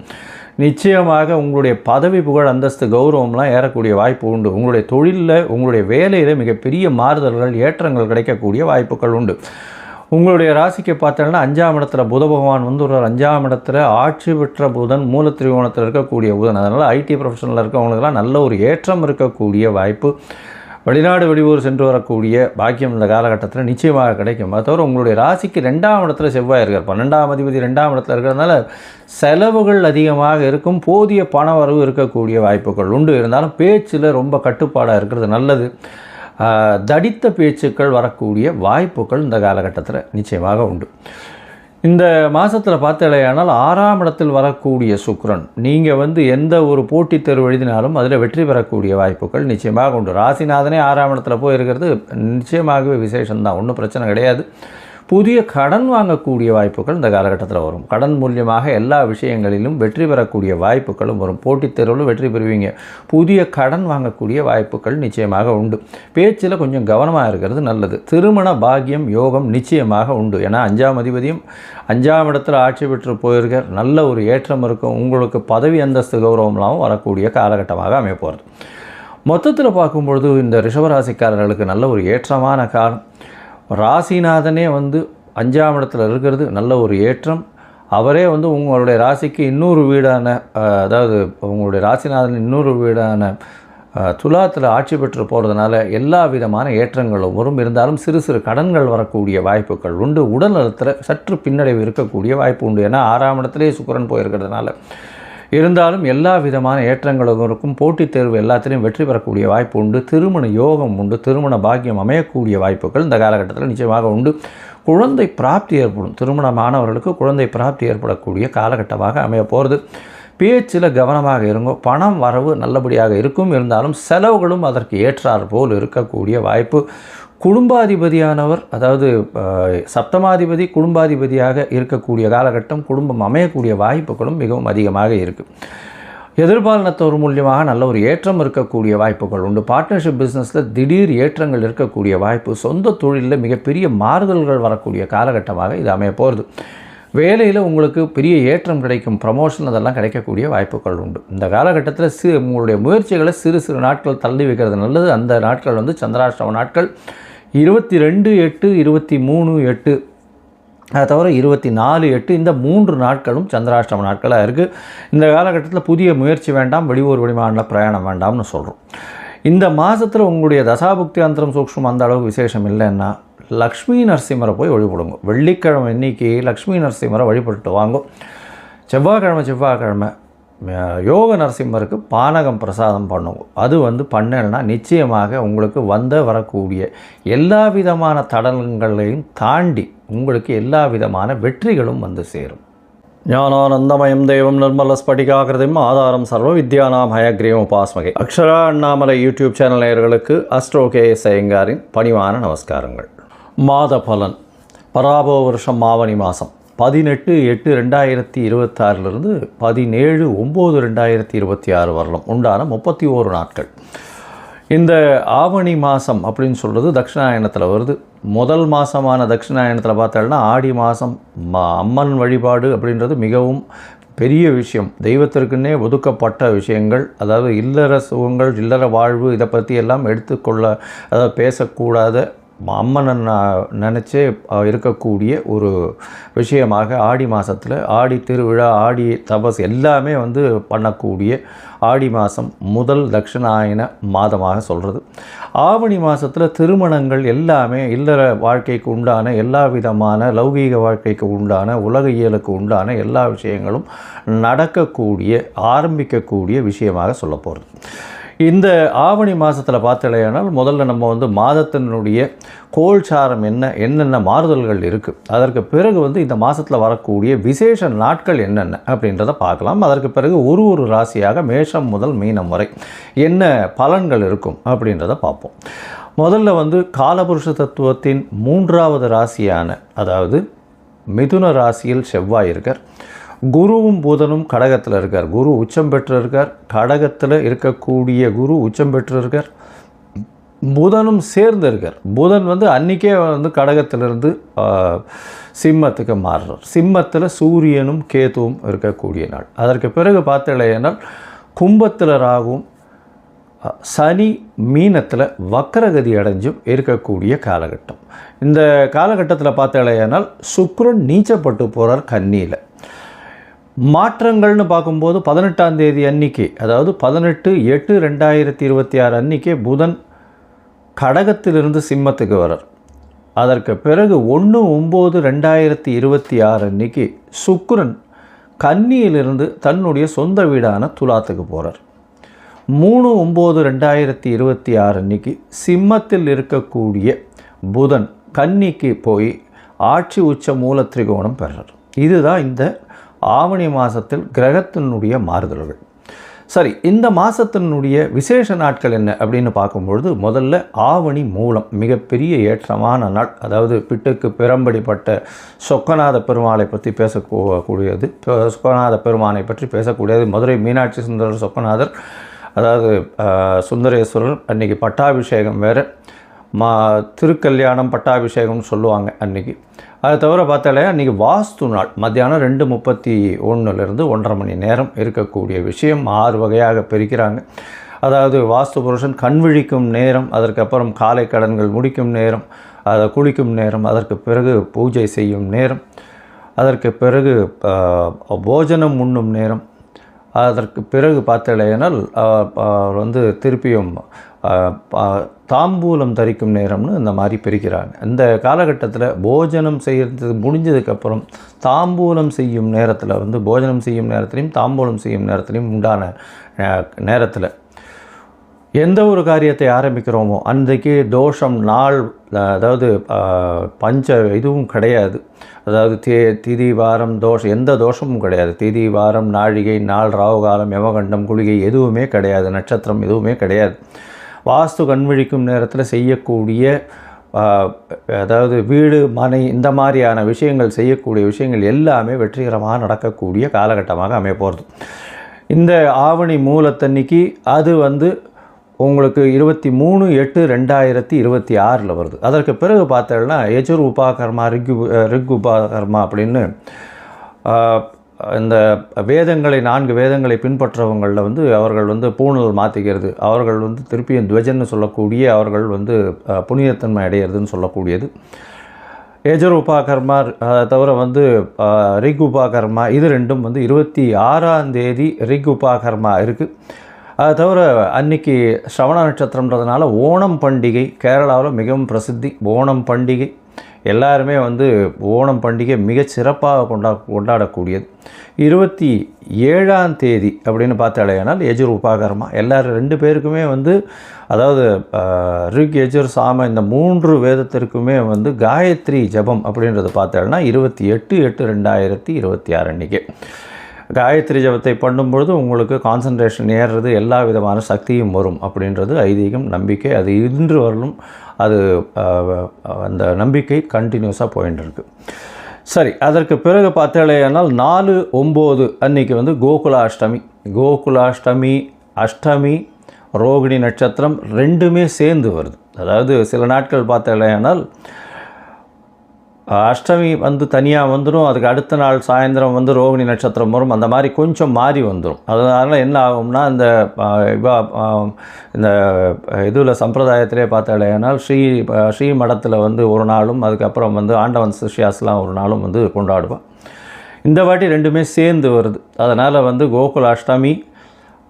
நிச்சயமாக உங்களுடைய பதவி, புகழ், அந்தஸ்து, கௌரவம்லாம் ஏறக்கூடிய வாய்ப்பு உண்டு. உங்களுடைய தொழிலில், உங்களுடைய வேலையில் மிகப்பெரிய மாறுதல்கள், ஏற்றங்கள் கிடைக்கக்கூடிய வாய்ப்புகள் உண்டு. உங்களுடைய ராசிக்கு பார்த்தோன்னா 5ஆம் இடத்துல புத பகவான் ஒரு 5ஆம் இடத்துல ஆட்சி பெற்ற புதன் மூல திரிகோணத்தில் இருக்கக்கூடிய புதன். அதனால் ஐடி ப்ரொஃபஷனில் இருக்கவங்களுக்கெல்லாம் நல்ல ஒரு ஏற்றம் இருக்கக்கூடிய வாய்ப்பு. வெளிநாடு வெளியூர் சென்று வரக்கூடிய பாக்கியம் இந்த காலகட்டத்தில் நிச்சயமாக கிடைக்கும். அது தவிர உங்களுடைய ராசிக்கு 2ஆம் இடத்துல செவ்வாய் இருக்கார். 12ஆம் அதிபதி 2ஆம் இடத்துல இருக்கிறதுனால செலவுகள் அதிகமாக இருக்கும். போதிய பண வரவு இருக்கக்கூடிய வாய்ப்புகள் உண்டு. இருந்தாலும் பேச்சில் ரொம்ப கட்டுப்பாடாக இருக்கிறது நல்லது. தடித்த பேச்சுக்கள் வரக்கூடிய வாய்ப்புகள் இந்த காலகட்டத்தில் நிச்சயமாக உண்டு. இந்த மாதத்தில் பார்த்தலையானால் 6ஆம் இடத்தில் வரக்கூடிய சுக்கிரன் நீங்கள் எந்த ஒரு போட்டித் தேர்வு எழுதினாலும் அதில் வெற்றி பெறக்கூடிய வாய்ப்புகள் நிச்சயமாக உண்டு. ராசிநாதனே 6ஆம் இடத்துல போய் இருக்கிறது நிச்சயமாகவே விசேஷம்தான், ஒன்றும் பிரச்சனை கிடையாது. புதிய கடன் வாங்கக்கூடிய வாய்ப்புகள் இந்த காலகட்டத்தில் வரும். கடன் மூலியமாக எல்லா விஷயங்களிலும் வெற்றி பெறக்கூடிய வாய்ப்புகளும் வரும். போட்டித் தேர்வில் வெற்றி பெறுவீங்க. புதிய கடன் வாங்கக்கூடிய வாய்ப்புகள் நிச்சயமாக உண்டு. பேச்சில் கொஞ்சம் கவனமாக இருக்கிறது நல்லது. திருமண பாக்கியம் யோகம் நிச்சயமாக உண்டு. ஏன்னா 5ஆம் அதிபதியும் 5ஆம் இடத்துல ஆட்சி பெற்று போயிருக்க நல்ல ஒரு ஏற்றம் இருக்கும். உங்களுக்கு பதவி அந்தஸ்து கௌரவம்லாம் வரக்கூடிய காலகட்டமாக அமைய போகிறது. மொத்தத்தில் பார்க்கும்பொழுது இந்த ரிஷபராசிக்காரர்களுக்கு நல்ல ஒரு ஏற்றமான காலம். ராசிநாதனே 5ஆம் இடத்துல இருக்கிறது நல்ல ஒரு ஏற்றம். அவரே உங்களுடைய ராசிக்கு இன்னொரு வீடான அதாவது உங்களுடைய ராசிநாதன் இன்னொரு வீடான துலாத்தில் ஆட்சி பெற்று போகிறதுனால எல்லா விதமான ஏற்றங்களும் வரும். இருந்தாலும் சிறு சிறு கடன்கள் வரக்கூடிய வாய்ப்புகள் உண்டு. உடல் நலத்தில் சற்று பின்னடைவு இருக்கக்கூடிய வாய்ப்பு உண்டு. ஏன்னா 6ஆம் இடத்துலேயே சுக்கிரன் போயிருக்கிறதுனால இருந்தாலும் எல்லா விதமான ஏற்றங்களும் இருக்கும். போட்டித் தேர்வு எல்லாத்திலையும் வெற்றி பெறக்கூடிய வாய்ப்பு உண்டு. திருமண யோகம் உண்டு. திருமண பாக்கியம் அமையக்கூடிய வாய்ப்புகள் இந்த காலகட்டத்தில் நிச்சயமாக உண்டு. குழந்தை பிராப்தி ஏற்படும். திருமணமானவர்களுக்கு குழந்தை பிராப்தி ஏற்படக்கூடிய காலகட்டமாக அமைய போகிறது. பேச்சில் கவனமாக இருங்கோ. பணம் வரவு நல்லபடியாக இருக்கும். இருந்தாலும் செலவுகளும் அதற்கு ஏற்றார் போல் இருக்கக்கூடிய வாய்ப்பு. குடும்பாதிபதியானவர் அதாவது சப்தமாதிபதி குடும்பாதிபதியாக இருக்கக்கூடிய காலகட்டம். குடும்பம் அமையக்கூடிய வாய்ப்புகளும் மிகவும் அதிகமாக இருக்குது. எதிர்பாலினத்தவர் மூலியமாக நல்ல ஒரு ஏற்றம் இருக்கக்கூடிய வாய்ப்புகள் உண்டு. பார்ட்னர்ஷிப் பிஸ்னஸில் திடீர் ஏற்றங்கள் இருக்கக்கூடிய வாய்ப்பு. சொந்த தொழிலில் மிகப்பெரிய மாறுதல்கள் வரக்கூடிய காலகட்டமாக இது அமைய போகிறது. வேலையில் உங்களுக்கு பெரிய ஏற்றம் கிடைக்கும். ப்ரமோஷன் அதெல்லாம் கிடைக்கக்கூடிய வாய்ப்புகள் உண்டு. இந்த காலகட்டத்தில் உங்களுடைய முயற்சிகளை சிறு சிறு நாட்கள் தள்ளி வைக்கிறது நல்லது. அந்த நாட்கள் சந்திராஷ்டம நாட்கள் 22/8 23/8 அதை தவிர 24/8 இந்த 3 நாட்களும் சந்திராஷ்டம நாட்களாக இருக்குது. இந்த காலகட்டத்தில் புதிய முயற்சி வேண்டாம், வெளியூர் வெளிமாநில பிரயாணம் வேண்டாம்னு சொல்கிறோம். இந்த மாதத்தில் உங்களுடைய தசாபுக்தி அந்தரம் சூக்ஷ்மம் அந்த அளவுக்கு விசேஷம் இல்லைன்னா லக்ஷ்மி நரசிம்மரை போய் வழிபடுங்க. வெள்ளிக்கிழமை இன்றைக்கி லக்ஷ்மி நரசிம்மரை வழிபட்டு வாங்கும். செவ்வாய்க்கிழமை யோக நரசிம்மருக்கு பானகம் பிரசாதம் பண்ணுவோம். அது பண்ணலைன்னா நிச்சயமாக உங்களுக்கு வரக்கூடிய எல்லா விதமான தடங்களையும் தாண்டி உங்களுக்கு எல்லா விதமான வெற்றிகளும் சேரும். ஞானானந்தமயம் தேவம் நிர்மல ஸ்படிகாகிருதிம் ஆதாரம் சர்வ வித்யானாம் ஹயக்ரீவம் உபாஸ்மகை. அக்ஷரா அண்ணாமலை யூடியூப் சேனல் நேயர்களுக்கு அஸ்ட்ரோ KS ஐயங்காரின் பணிவான நமஸ்காரங்கள். மாத பலன் பராபோ வருஷம் ஆவணி மாதம் 18/8/2026 17/9/2026 வரலாம் உண்டான 31 நாட்கள். இந்த ஆவணி மாதம் அப்படின்னு சொல்கிறது தட்சிணாயனத்தில் வருது. முதல் மாதமான தட்சிணாயனத்தில் பார்த்தோம்னா ஆடி மாதம் அம்மன் வழிபாடு அப்படின்றது மிகவும் பெரிய விஷயம். தெய்வத்திற்குன்னே ஒதுக்கப்பட்ட விஷயங்கள். அதாவது இல்லற சுகங்கள் இல்லற வாழ்வு இதை பற்றி எல்லாம் எடுத்துக்கொள்ள அதாவது பேசக்கூடாத அம்மனை நினச்சே இருக்கக்கூடிய ஒரு விஷயமாக ஆடி மாதத்தில் ஆடி திருவிழா ஆடி தபஸ் எல்லாமே பண்ணக்கூடிய ஆடி மாதம் முதல் தட்சிணாயன மாதமாக சொல்கிறது. ஆவணி மாதத்தில் திருமணங்கள் எல்லாமே இல்லற வாழ்க்கைக்கு உண்டான எல்லா விதமான லௌகீக வாழ்க்கைக்கு உண்டான உலக இயலுக்கு உண்டான எல்லா விஷயங்களும் நடக்கக்கூடிய ஆரம்பிக்கக்கூடிய விஷயமாக சொல்ல போகிறது. இந்த ஆவணி மாதத்தில் பார்த்தலையானால் முதல்ல நம்ம மாதத்தினுடைய கோல்சாரம் என்னென்ன மாறுதல்கள் இருக்குது, அதற்கு பிறகு இந்த மாதத்தில் வரக்கூடிய விசேஷ நாட்கள் என்னென்ன அப்படின்றத பார்க்கலாம். அதற்கு பிறகு ஒரு ராசியாக மேஷம் முதல் மீனம் வரை என்ன பலன்கள் இருக்கும் அப்படின்றத பார்ப்போம். முதல்ல காலபுருஷ தத்துவத்தின் 3வது ராசியான அதாவது மிதுன ராசியில் செவ்வாய் இருக்கார். குருவும் புதனும் கடகத்தில் இருக்கார். குரு உச்சம் பெற்று இருக்கார். கடகத்தில் இருக்கக்கூடிய குரு உச்சம் பெற்று இருக்கார். புதனும் சேர்ந்து இருக்கார். புதன் அன்றைக்கே கடகத்திலிருந்து சிம்மத்துக்கு மாறுறார். சிம்மத்தில் சூரியனும் கேதுவும் இருக்கக்கூடிய நாள். அதற்கு பிறகு பார்த்தலையானால் கும்பத்தில் ராகுவும் சனி மீனத்தில் வக்கரகதி அடைஞ்சும் இருக்கக்கூடிய காலகட்டம். இந்த காலகட்டத்தில் பார்த்தலையானால் சுக்கிரன் நீச்சப்பட்டு போகிறார் கன்னியில். மாற்றங்கள்னு பார்க்கும்போது 18ஆம் தேதி அன்றைக்கி அதாவது 18/8/2026 அன்றைக்கே புதன் கடகத்திலிருந்து சிம்மத்துக்கு வரார். அதற்கு பிறகு 1/9/2026 அன்றைக்கி சுக்கிரன் கன்னியிலிருந்து தன்னுடைய சொந்த வீடான துலாத்துக்கு போகிறார். 3/9/2026 அன்னைக்கு சிம்மத்தில் இருக்கக்கூடிய புதன் கன்னிக்கு போய் ஆட்சி உச்ச மூல திரிகோணம் பெறார். இதுதான் இந்த ஆவணி மாதத்தில் கிரகத்தினுடைய மாறுதல்கள். சரி, இந்த மாதத்தினுடைய விசேஷ நாட்கள் என்ன அப்படின்னு பார்க்கும்பொழுது, முதல்ல ஆவணி மூலம் மிகப்பெரிய ஏற்றமான நாள். அதாவது பிட்டுக்கு பிறம்படிப்பட்ட சொக்கநாத பெருமாளை பற்றி பேசக்கூடியது, சொக்கநாத பெருமானை பற்றி பேசக்கூடியது. மதுரை மீனாட்சி சுந்தரர் சொக்கநாதர், அதாவது சுந்தரேஸ்வரர். அன்றைக்கி பட்டாபிஷேகம் வேறு, திருக்கல்யாணம் பட்டாபிஷேகம்னு சொல்லுவாங்க அன்றைக்கி. அதை தவிர பார்த்தாலே அன்றைக்கி வாஸ்து நாள். மத்தியானம் 2:31 1:30 மணி நேரம் இருக்கக்கூடிய விஷயம் 6 வகையாக பிரிக்கிறாங்க. அதாவது வாஸ்து புருஷன் கண் விழிக்கும் நேரம், அதற்கப்புறம் காலை கடன்கள் முடிக்கும் நேரம், அதை குளிக்கும் நேரம், அதற்கு பிறகு பூஜை செய்யும் நேரம், அதற்கு பிறகு போஜனம் உண்ணும் நேரம், அதற்கு பிறகு பார்த்தாலேனால் திருப்பியும் தாம்பூலம் தரிக்கும் நேரம்னு இந்த மாதிரி பிரிக்கிறாங்க. இந்த காலகட்டத்தில் போஜனம் செய்கிறது முடிஞ்சதுக்கப்புறம் தாம்பூலம் செய்யும் நேரத்தில் போஜனம் செய்யும் நேரத்துலையும் தாம்பூலம் செய்யும் நேரத்துலையும் உண்டான நேரத்தில் எந்த ஒரு காரியத்தை ஆரம்பிக்கிறோமோ அன்றைக்கு தோஷம் நாள், அதாவது பஞ்ச இதுவும் கிடையாது. அதாவது திதி வாரம் தோஷம், எந்த தோஷமும் கிடையாது. திதி வாரம் நாழிகை நாள் ராவுகாலம் யமகண்டம் குளிகை எதுவுமே கிடையாது, நட்சத்திரம் எதுவுமே கிடையாது. வாஸ்து கண்விழிக்கும் நேரத்தில் செய்யக்கூடிய, அதாவது வீடு மனை இந்த மாதிரியான விஷயங்கள் செய்யக்கூடிய விஷயங்கள் எல்லாமே வெற்றிகரமாக நடக்கக்கூடிய காலகட்டமாக அமைய போகிறது. இந்த ஆவணி மூலத்தன்னைக்கு அது உங்களுக்கு 23/8/2026 வருது. அதற்கு பிறகு பார்த்தோம்னா யஜுர் உபாகர்மா ரிக் உபாகர்மா அப்படின்னு இந்த வேதங்களை 4 வேதங்களை பின்பற்றவங்களில் அவர்கள் பூணல் மாற்றிக்கிறது, அவர்கள் திருப்பியும் துவஜன்னு சொல்லக்கூடிய, அவர்கள் புனிதத்தன்மை அடையிறதுன்னு சொல்லக்கூடியது. யஜுர் உபாகர்மா, அதை தவிர ரிக் உபாகர்மா, இது ரெண்டும் 26ஆம் தேதி ரிக் உபாகர்மா இருக்குது. அதை தவிர அன்றைக்கி ஸ்ரவண நட்சத்திரம்ன்றதுனால ஓணம் பண்டிகை கேரளாவில் மிகவும் பிரசித்தி. ஓணம் பண்டிகை எல்லாருமே ஓணம் பண்டிகை மிகச் சிறப்பாக கொண்டாடக்கூடியது. 27ஆம் தேதி அப்படின்னு பார்த்தாலேனால் யஜுர் உபாகர்மா. எல்லோரும் 2 பேருக்குமே அதாவது ரிக் யஜுர் சாம இந்த 3 வேதத்திற்குமே காயத்ரி ஜபம் அப்படின்றது பார்த்தாலும் 28/8/2026 அன்றைக்கி காயத்ரி ஜபத்தை பண்ணும்பொழுது உங்களுக்கு கான்சன்ட்ரேஷன் ஏறுறது, எல்லா விதமான சக்தியும் வரும் அப்படின்றது ஐதீகம், நம்பிக்கை. அது இன்று வரலும் அது அந்த நம்பிக்கை கண்டினியூஸாக போயின்னு இருக்குது. சரி, அதற்கு பிறகு பார்த்தாலேயானால் 4/9 அன்றைக்கி கோகுலாஷ்டமி. கோகுலாஷ்டமி, அஷ்டமி, ரோகிணி நட்சத்திரம் ரெண்டுமே சேர்ந்து வருது. அதாவது சில நாட்கள் பார்த்தாலேயானால் அஷ்டமி தனியாக வந்துடும், அதுக்கு அடுத்த நாள் சாயந்தரம் ரோகிணி நட்சத்திரம் வரும். அந்த மாதிரி கொஞ்சம் மாறி வந்துடும். அதனால் என்ன ஆகும்னா இந்த இதில் சம்பிரதாயத்திலே பார்த்தாலேனால் ஸ்ரீ மடத்தில் ஒரு நாளும், அதுக்கப்புறம் ஆண்டவன் சிஷ்யாஸ்லாம் ஒரு நாளும் கொண்டாடுவோம். இந்த வாட்டி ரெண்டுமே சேர்ந்து வருது. அதனால் கோகுல அஷ்டமி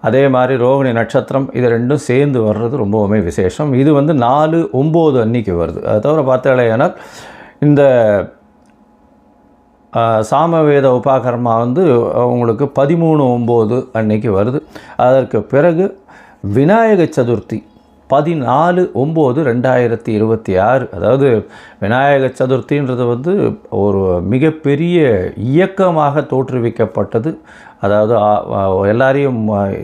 அதே மாதிரி ரோகிணி நட்சத்திரம் இது ரெண்டும் சேர்ந்து வர்றது ரொம்பவுமே விசேஷம். இது 4/9 அன்றைக்கி வருது. அதை தவிர பார்த்தாலேனால் இந்த சாமவேத உபாகர்மா உங்களுக்கு 13/9 அன்னைக்கு வருது. அதற்கு பிறகு விநாயக சதுர்த்தி 14/9/2026. அதாவது விநாயக சதுர்த்தின்றது ஒரு மிகப்பெரிய இயக்கமாக தோற்றுவிக்கப்பட்டது. அதாவது எல்லாரையும்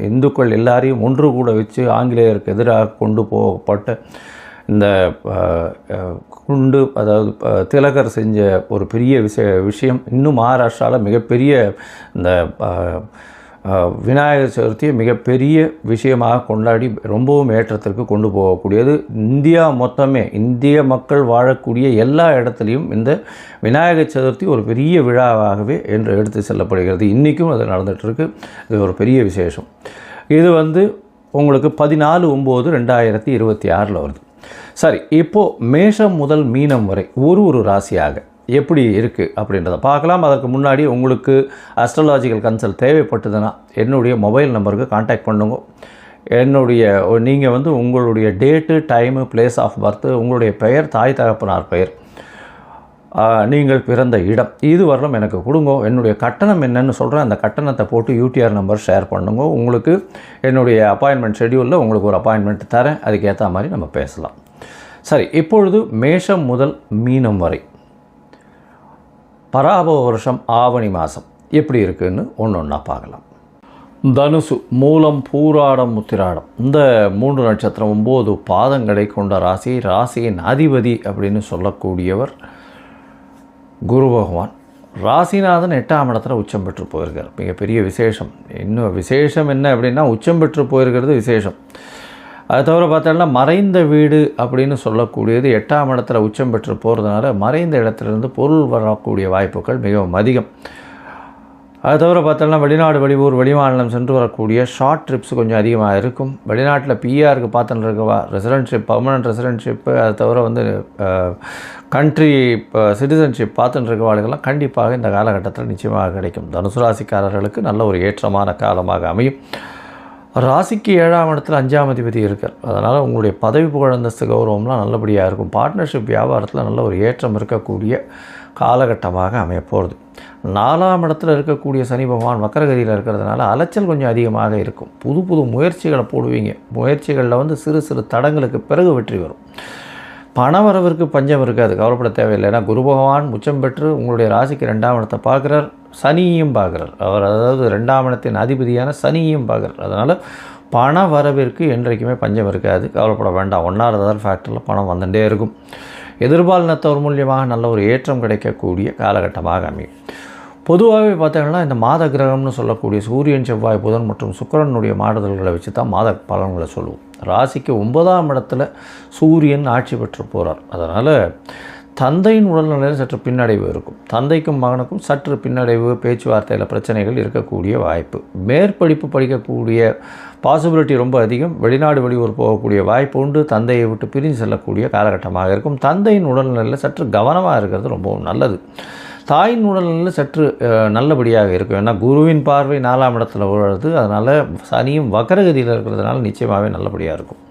இந்துக்கள் எல்லாரையும் ஒன்று கூட வச்சு ஆங்கிலேயருக்கு எதிராக கொண்டு போகப்பட்ட இந்த குண்டு, அதாவது திலகர் செஞ்ச ஒரு பெரிய விஷயம். இன்னும் மகாராஷ்டிராவில் மிகப்பெரிய இந்த விநாயகர் சதுர்த்தியை மிகப்பெரிய விஷயமாக கொண்டாடி ரொம்பவும் ஏற்றத்திற்கு கொண்டு போகக்கூடியது. இந்தியா மொத்தமே, இந்திய மக்கள் வாழக்கூடிய எல்லா இடத்துலையும் இந்த விநாயகர் சதுர்த்தி ஒரு பெரிய விழாவாகவே என்று எடுத்து செல்லப்படுகிறது. இன்றைக்கும் அது நடந்துகிட்ருக்கு. இது ஒரு பெரிய விசேஷம். இது உங்களுக்கு 14/9/2026 வருது. சரி, இப்போது மேஷம் முதல் மீனம் வரை ஒரு ராசியாக எப்படி இருக்குது அப்படின்றத பார்க்கலாம். அதற்கு முன்னாடி உங்களுக்கு அஸ்ட்ராலாஜிக்கல் கன்சல்ட் தேவைப்பட்டதுன்னா என்னுடைய மொபைல் நம்பருக்கு கான்டாக்ட் பண்ணுங்க. நீங்கள் உங்களுடைய date, time, place of birth, உங்களுடைய பெயர், தாய் தகப்பனார் பெயர், நீங்கள் பிறந்த இடம் இது வரலும் எனக்கு கொடுங்க, என்னுடைய கட்டணம் என்னன்னு சொல்கிறேன், அந்த கட்டணத்தை போட்டு யூடிஆர் நம்பர் ஷேர் பண்ணுங்க, உங்களுக்கு என்னுடைய அப்பாயின்மெண்ட் ஷெட்யூலில் உங்களுக்கு ஒரு அப்பாயின்மெண்ட் தரேன், அதுக்கேற்ற மாதிரி நம்ம பேசலாம். சரி, இப்பொழுது மேஷம் முதல் மீனம் வரை பராபவ வருஷம் ஆவணி மாதம் எப்படி இருக்குதுன்னு ஒன்று ஒன்றா பார்க்கலாம். தனுசு, மூலம், பூராடம், உத்திராடம் இந்த 3 நட்சத்திரம் 9 பாதங்களை கொண்ட ராசி. ராசியின் அதிபதி அப்படின்னு சொல்லக்கூடியவர் குரு பகவான். ராசிநாதன் 8ஆம் இடத்துல உச்சம் பெற்று போயிருக்கார். மிகப்பெரிய விசேஷம். இன்னும் விசேஷம் என்ன அப்படின்னா உச்சம் பெற்று போயிருக்கிறது விசேஷம். அது தவிர பார்த்தோம்னா மறைந்த வீடு அப்படின்னு சொல்லக்கூடியது 8ஆம் இடத்துல உச்சம் பெற்று போகிறதுனால மறைந்த இடத்துலேருந்து பொருள் வரக்கூடிய வாய்ப்புகள் மிகவும் அதிகம். அது தவிர பார்த்தோம்னா வெளிநாடு, வெளியூர், வெளிமாநிலம் சென்று வரக்கூடிய ஷார்ட் ட்ரிப்ஸ் கொஞ்சம் அதிகமாக இருக்கும். வெளிநாட்டில் பிஆருக்கு பார்த்துட்டு இருக்கவா, ரெசிடென்ஷிப், பர்மனெண்ட் ரெசிடென்ஷிப்பு, அது தவிர கண்ட்ரி சிட்டிசன்ஷிப் பார்த்துட்டு இருக்கவாளுக்கெல்லாம் கண்டிப்பாக இந்த காலகட்டத்தில் நிச்சயமாக கிடைக்கும். தனுசு ராசிக்காரர்களுக்கு நல்ல ஒரு ஏற்றமான காலமாக அமையும். ராசிக்கு 7ஆம் இடத்துல 5ஆம் அதிபதி இருக்கார். அதனால் உங்களுடைய பதவி புகழந்தஸ்து கௌரவம்லாம் நல்லபடியாக இருக்கும். பார்ட்னர்ஷிப் வியாபாரத்தில் நல்ல ஒரு ஏற்றம் இருக்கக்கூடிய காலகட்டமாக அமையப்போகிறது. 4ஆம் இடத்துல இருக்கக்கூடிய சனி பகவான் வக்கரகதியில் இருக்கிறதுனால அலைச்சல் கொஞ்சம் அதிகமாக இருக்கும். புது புது முயற்சிகளை போடுவீங்க. முயற்சிகளில் சிறு சிறு தடங்களுக்கு பிறகு வெற்றி வரும். பணவரவிற்கு பஞ்சம் இருக்காது, கவலைப்பட தேவையில்லை. ஏன்னா குரு பகவான் உச்சம் பெற்று உங்களுடைய ராசிக்கு 2ஆம் இடத்தை பார்க்குறார், சனியையும் பார்க்குறார். அவர் அதாவது 2ஆம் இடத்தின் அதிபதியான சனியையும் பார்க்குறார். அதனால் பண வரவிற்கு என்றைக்குமே பஞ்சம் இருக்காது, கவலைப்பட வேண்டாம். 1வது ஃபேக்டரில் பணம் வந்துட்டே இருக்கும். எதிர்பாலினத்தவர் மூலியமாக நல்ல ஒரு ஏற்றம் கிடைக்கக்கூடிய காலகட்டமாக அமையும். பொதுவாகவே பார்த்தீங்கன்னா இந்த மாத கிரகம்னு சொல்லக்கூடிய சூரியன், செவ்வாய், புதன் மற்றும் சுக்கிரனுடைய மாறுதல்களை வச்சு தான் மாத பலன்களை சொல்லுவோம். ராசிக்கு 9ஆம் இடத்துல சூரியன் ஆட்சி பெற்று போகிறார். அதனால் தந்தையின் உடல்நிலையில் சற்று பின்னடைவு இருக்கும். தந்தைக்கும் மகனுக்கும் சற்று பின்னடைவு, பேச்சுவார்த்தையில் பிரச்சனைகள் இருக்கக்கூடிய வாய்ப்பு. மேற்படிப்பு படிக்கக்கூடிய பாசிபிலிட்டி ரொம்ப அதிகம். வெளிநாடு, வெளியூர் போகக்கூடிய வாய்ப்பு உண்டு. தந்தையை விட்டு பிரிஞ்சு செல்லக்கூடிய காலகட்டமாக இருக்கும். தந்தையின் உடல்நிலையில் சற்று கவனமாக இருக்கிறது ரொம்பவும் நல்லது. தாயின் உடல்நிலையில் சற்று நல்லபடியாக இருக்கும். ஏன்னா குருவின் பார்வை 4ஆம் இடத்துல விழுது. அதனால் சனியும் வக்கரகதியில் இருக்கிறதுனால நிச்சயமாகவே நல்லபடியாக இருக்கும்.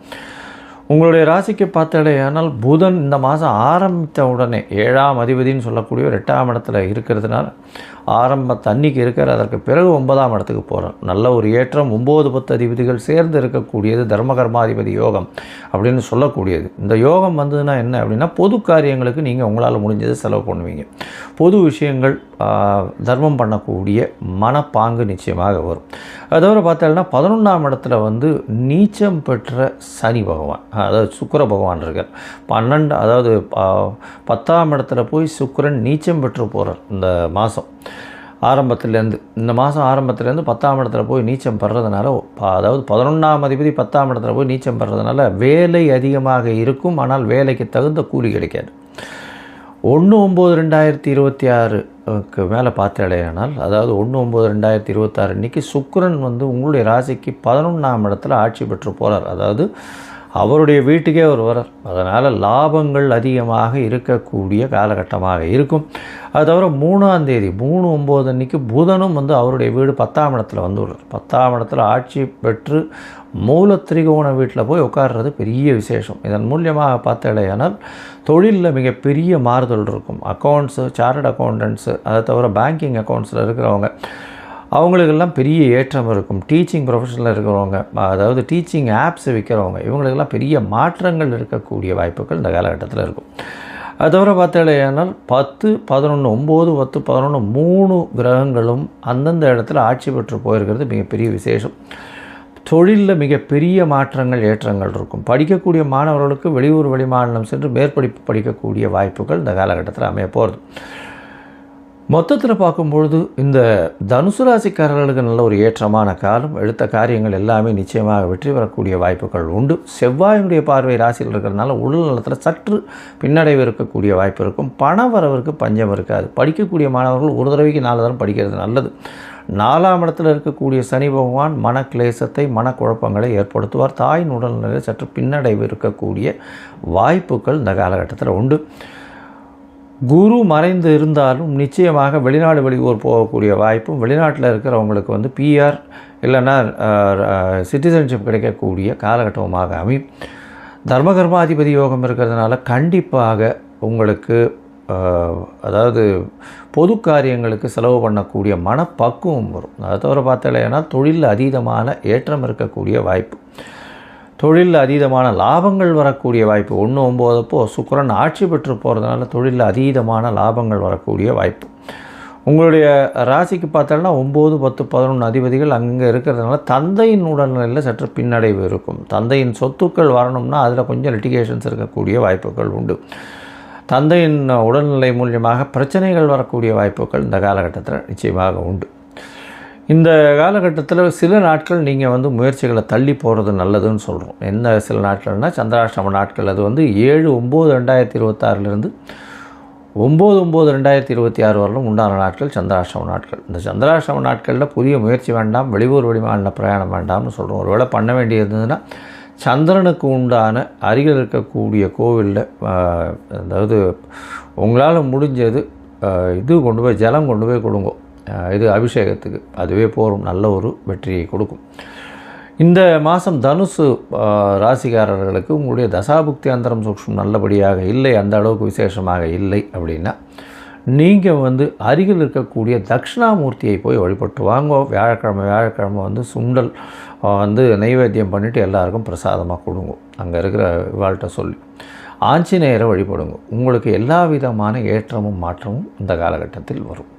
உங்களுடைய ராசிக்கு பார்த்தாலேயானால் புதன் இந்த மாதம் ஆரம்பித்த உடனே 7ஆம் அதிபதினு சொல்லக்கூடிய 8ஆம் இடத்துல இருக்கிறதுனால அன்னைக்கு இருக்கிற, அதற்கு பிறகு 9ஆம் இடத்துக்கு போகிறார். நல்ல ஒரு ஏற்றம். 9, 10 அதிபதிகள் சேர்ந்து இருக்கக்கூடியது தர்மகர்மாதிபதி யோகம் அப்படின்னு சொல்லக்கூடியது. இந்த யோகம் வந்ததுன்னா என்ன அப்படின்னா பொது காரியங்களுக்கு நீங்கள் உங்களால் முடிஞ்சது செலவு பண்ணுவீங்க. பொது விஷயங்கள், தர்மம் பண்ணக்கூடிய மனப்பாங்கு நிச்சயமாக வரும். அதோட பார்த்தோம்னா 11ஆம் இடத்துல நீச்சம் பெற்ற சனி பகவான், அதாவது சுக்கிர பகவான் இருக்கார். 10ஆம் இடத்துல போய் சுக்கிரன் நீச்சம் பெற்று போகிறார். இந்த மாதம் ஆரம்பத்துலேருந்து, இந்த மாதம் ஆரம்பத்துலேருந்து 10ஆம் இடத்துல போய் நீச்சம் பெறதுனால, அதாவது 11ஆம் அதிபதி 10ஆம் இடத்துல போய் நீச்சம் பெறதுனால வேலை அதிகமாக இருக்கும். ஆனால் வேலைக்கு தகுந்த கூலி கிடைக்காது. 1/9/2026க்கு மேலே பார்த்தாலேயானால், அதாவது 1/9/2026 அன்றைக்கி சுக்கிரன் உங்களுடைய ராசிக்கு 11ஆம் இடத்துல ஆட்சி பெற்று போகிறார். அதாவது அவருடைய வீட்டுக்கே அவர் வரார். அதனால் லாபங்கள் அதிகமாக இருக்கக்கூடிய காலகட்டமாக இருக்கும். அது தவிர 3ஆம் தேதி 3/9 அன்றைக்கி புதனும் அவருடைய வீடு 10ஆம் இடத்துல வந்துடுறார். 10ஆம் இடத்துல ஆட்சி பெற்று மூலத்திரிகோண வீட்டில் போய் உட்கார்றது பெரிய விசேஷம். இதன் மூலியமாக பார்த்தாலேயானால் தொழிலில் மிகப்பெரிய மாறுதல் இருக்கும். அக்கௌண்ட்ஸு, சார்ட்டர்ட் அக்கௌண்டன்ட்ஸு, அதை தவிர பேங்கிங் அக்கௌண்ட்ஸில் இருக்கிறவங்க அவங்களுக்கெல்லாம் பெரிய ஏற்றம் இருக்கும். டீச்சிங் ப்ரொஃபஷனில் இருக்கிறவங்க, அதாவது டீச்சிங் ஆப்ஸ் விற்கிறவங்க, இவங்களுக்கெல்லாம் பெரிய மாற்றங்கள் இருக்கக்கூடிய வாய்ப்புகள் இந்த காலகட்டத்தில் இருக்கும். அது தவிர பார்த்தாலேயானால் 10, 11, 9, 10, 11 3 கிரகங்களும் அந்தந்த இடத்துல ஆட்சி பெற்று போயிருக்கிறது மிகப்பெரிய விசேஷம். தொழிலில் மிகப்பெரிய மாற்றங்கள், ஏற்றங்கள் இருக்கும். படிக்கக்கூடிய மாணவர்களுக்கு வெளியூர், வெளிமாநிலம் சென்று மேற்படிப்பு படிக்கக்கூடிய வாய்ப்புகள் இந்த காலகட்டத்தில் அமைய போகிறது. மொத்தத்தில் பார்க்கும்பொழுது இந்த தனுசு ராசிக்காரர்களுக்கு நல்ல ஒரு ஏற்றமான காலம். எடுத்த காரியங்கள் எல்லாமே நிச்சயமாக வெற்றி பெறக்கூடிய வாய்ப்புகள் உண்டு. செவ்வாயினுடைய பார்வை ராசியில் இருக்கிறதுனால உடல் நலத்தில் சற்று பின்னடைவு இருக்கக்கூடிய வாய்ப்பு இருக்கும். பண வரவிற்கு பஞ்சம் இருக்காது. படிக்கக்கூடிய மாணவர்கள் ஒரு தடவைக்கு 4 தரம் படிக்கிறது நல்லது. 4ஆம் இடத்தில் இருக்கக்கூடிய சனி பகவான் மனக்லேசத்தை, மனக்குழப்பங்களை ஏற்படுத்துவார். தாயின் உடல்நிலையில் சற்று பின்னடைவு இருக்கக்கூடிய வாய்ப்புகள் இந்த காலகட்டத்தில் உண்டு. குரு மறைந்து இருந்தாலும் நிச்சயமாக வெளிநாடு, வெளியூர் போகக்கூடிய வாய்ப்பும், வெளிநாட்டில் இருக்கிறவங்களுக்கு பிஆர் இல்லைன்னா சிட்டிசன்ஷிப் கிடைக்கக்கூடிய காலகட்டமாக அமையும். தர்மகர்மாதிபதி யோகம் இருக்கிறதுனால கண்டிப்பாக உங்களுக்கு அதாவது பொது காரியங்களுக்கு செலவு பண்ணக்கூடிய மனப்பக்குவம் வரும். அதை தவிர பார்த்தாலேனா தொழிலில் அதீதமான ஏற்றம் இருக்கக்கூடிய வாய்ப்பு, தொழிலில் அதீதமான லாபங்கள் வரக்கூடிய வாய்ப்பு. 1/9 சுக்கிரன் ஆட்சி பெற்று போகிறதுனால தொழிலில் அதீதமான லாபங்கள் வரக்கூடிய வாய்ப்பு. உங்களுடைய ராசிக்கு பார்த்தோம்னா 9, 10, 11 அதிபதிகள் அங்கே இருக்கிறதுனால தந்தையின் உடல்நிலையில் சற்று பின்னடைவு இருக்கும். தந்தையின் சொத்துக்கள் வரணும்னா அதில் கொஞ்சம் லிட்டிகேஷன்ஸ் இருக்கக்கூடிய வாய்ப்புகள் உண்டு. தந்தையின் உடல்நிலை மூலியமாக பிரச்சனைகள் வரக்கூடிய வாய்ப்புகள் இந்த காலகட்டத்தில் நிச்சயமாக உண்டு. இந்த காலகட்டத்தில் சில நாட்கள் நீங்கள் முயற்சிகளை தள்ளி போகிறது நல்லதுன்னு சொல்கிறோம். என்ன சில நாட்கள்னால் சந்திராஷ்டம நாட்கள். அது 7/9/2026 9/9/2026 வரலும் உண்டான நாட்கள் சந்திராஷ்டம நாட்கள். இந்த சந்திராஷ்டம நாட்களில் புதிய முயற்சி வேண்டாம், வெளியூர் வெளிமாநில பிரயாணம் வேண்டாம்னு சொல்கிறோம். ஒரு வேளை பண்ண வேண்டியதுன்னா சந்திரனுக்கு உண்டான அருகில் இருக்கக்கூடிய கோவிலில், அதாவது உங்களால் முடிஞ்சது இது கொண்டு போய் ஜலம் கொண்டு போய் கொடுங்க, இது அபிஷேகத்துக்கு, அதுவே போகும், நல்ல ஒரு வெற்றியை கொடுக்கும். இந்த மாதம் தனுசு ராசிக்காரர்களுக்கு உங்களுடைய தசாபுக்தி அந்தரம் சூக்ஷ்மம் நல்லபடியாக இல்லை, அந்த அளவுக்கு விசேஷமாக இல்லை அப்படின்னா நீங்கள் அருகில் இருக்கக்கூடிய தட்சிணாமூர்த்தியை போய் வழிபட்டு வாங்க. வியாழக்கிழமை சுண்டல் நைவேத்தியம் பண்ணிவிட்டு எல்லாருக்கும் பிரசாதமாக கொடுங்க. அங்கே இருக்கிற இவாள்கிட்ட சொல்லி ஆஞ்சநேயரை வழிபடுங்க. உங்களுக்கு எல்லா விதமான ஏற்றமும் மாற்றமும் இந்த காலகட்டத்தில் வரும்.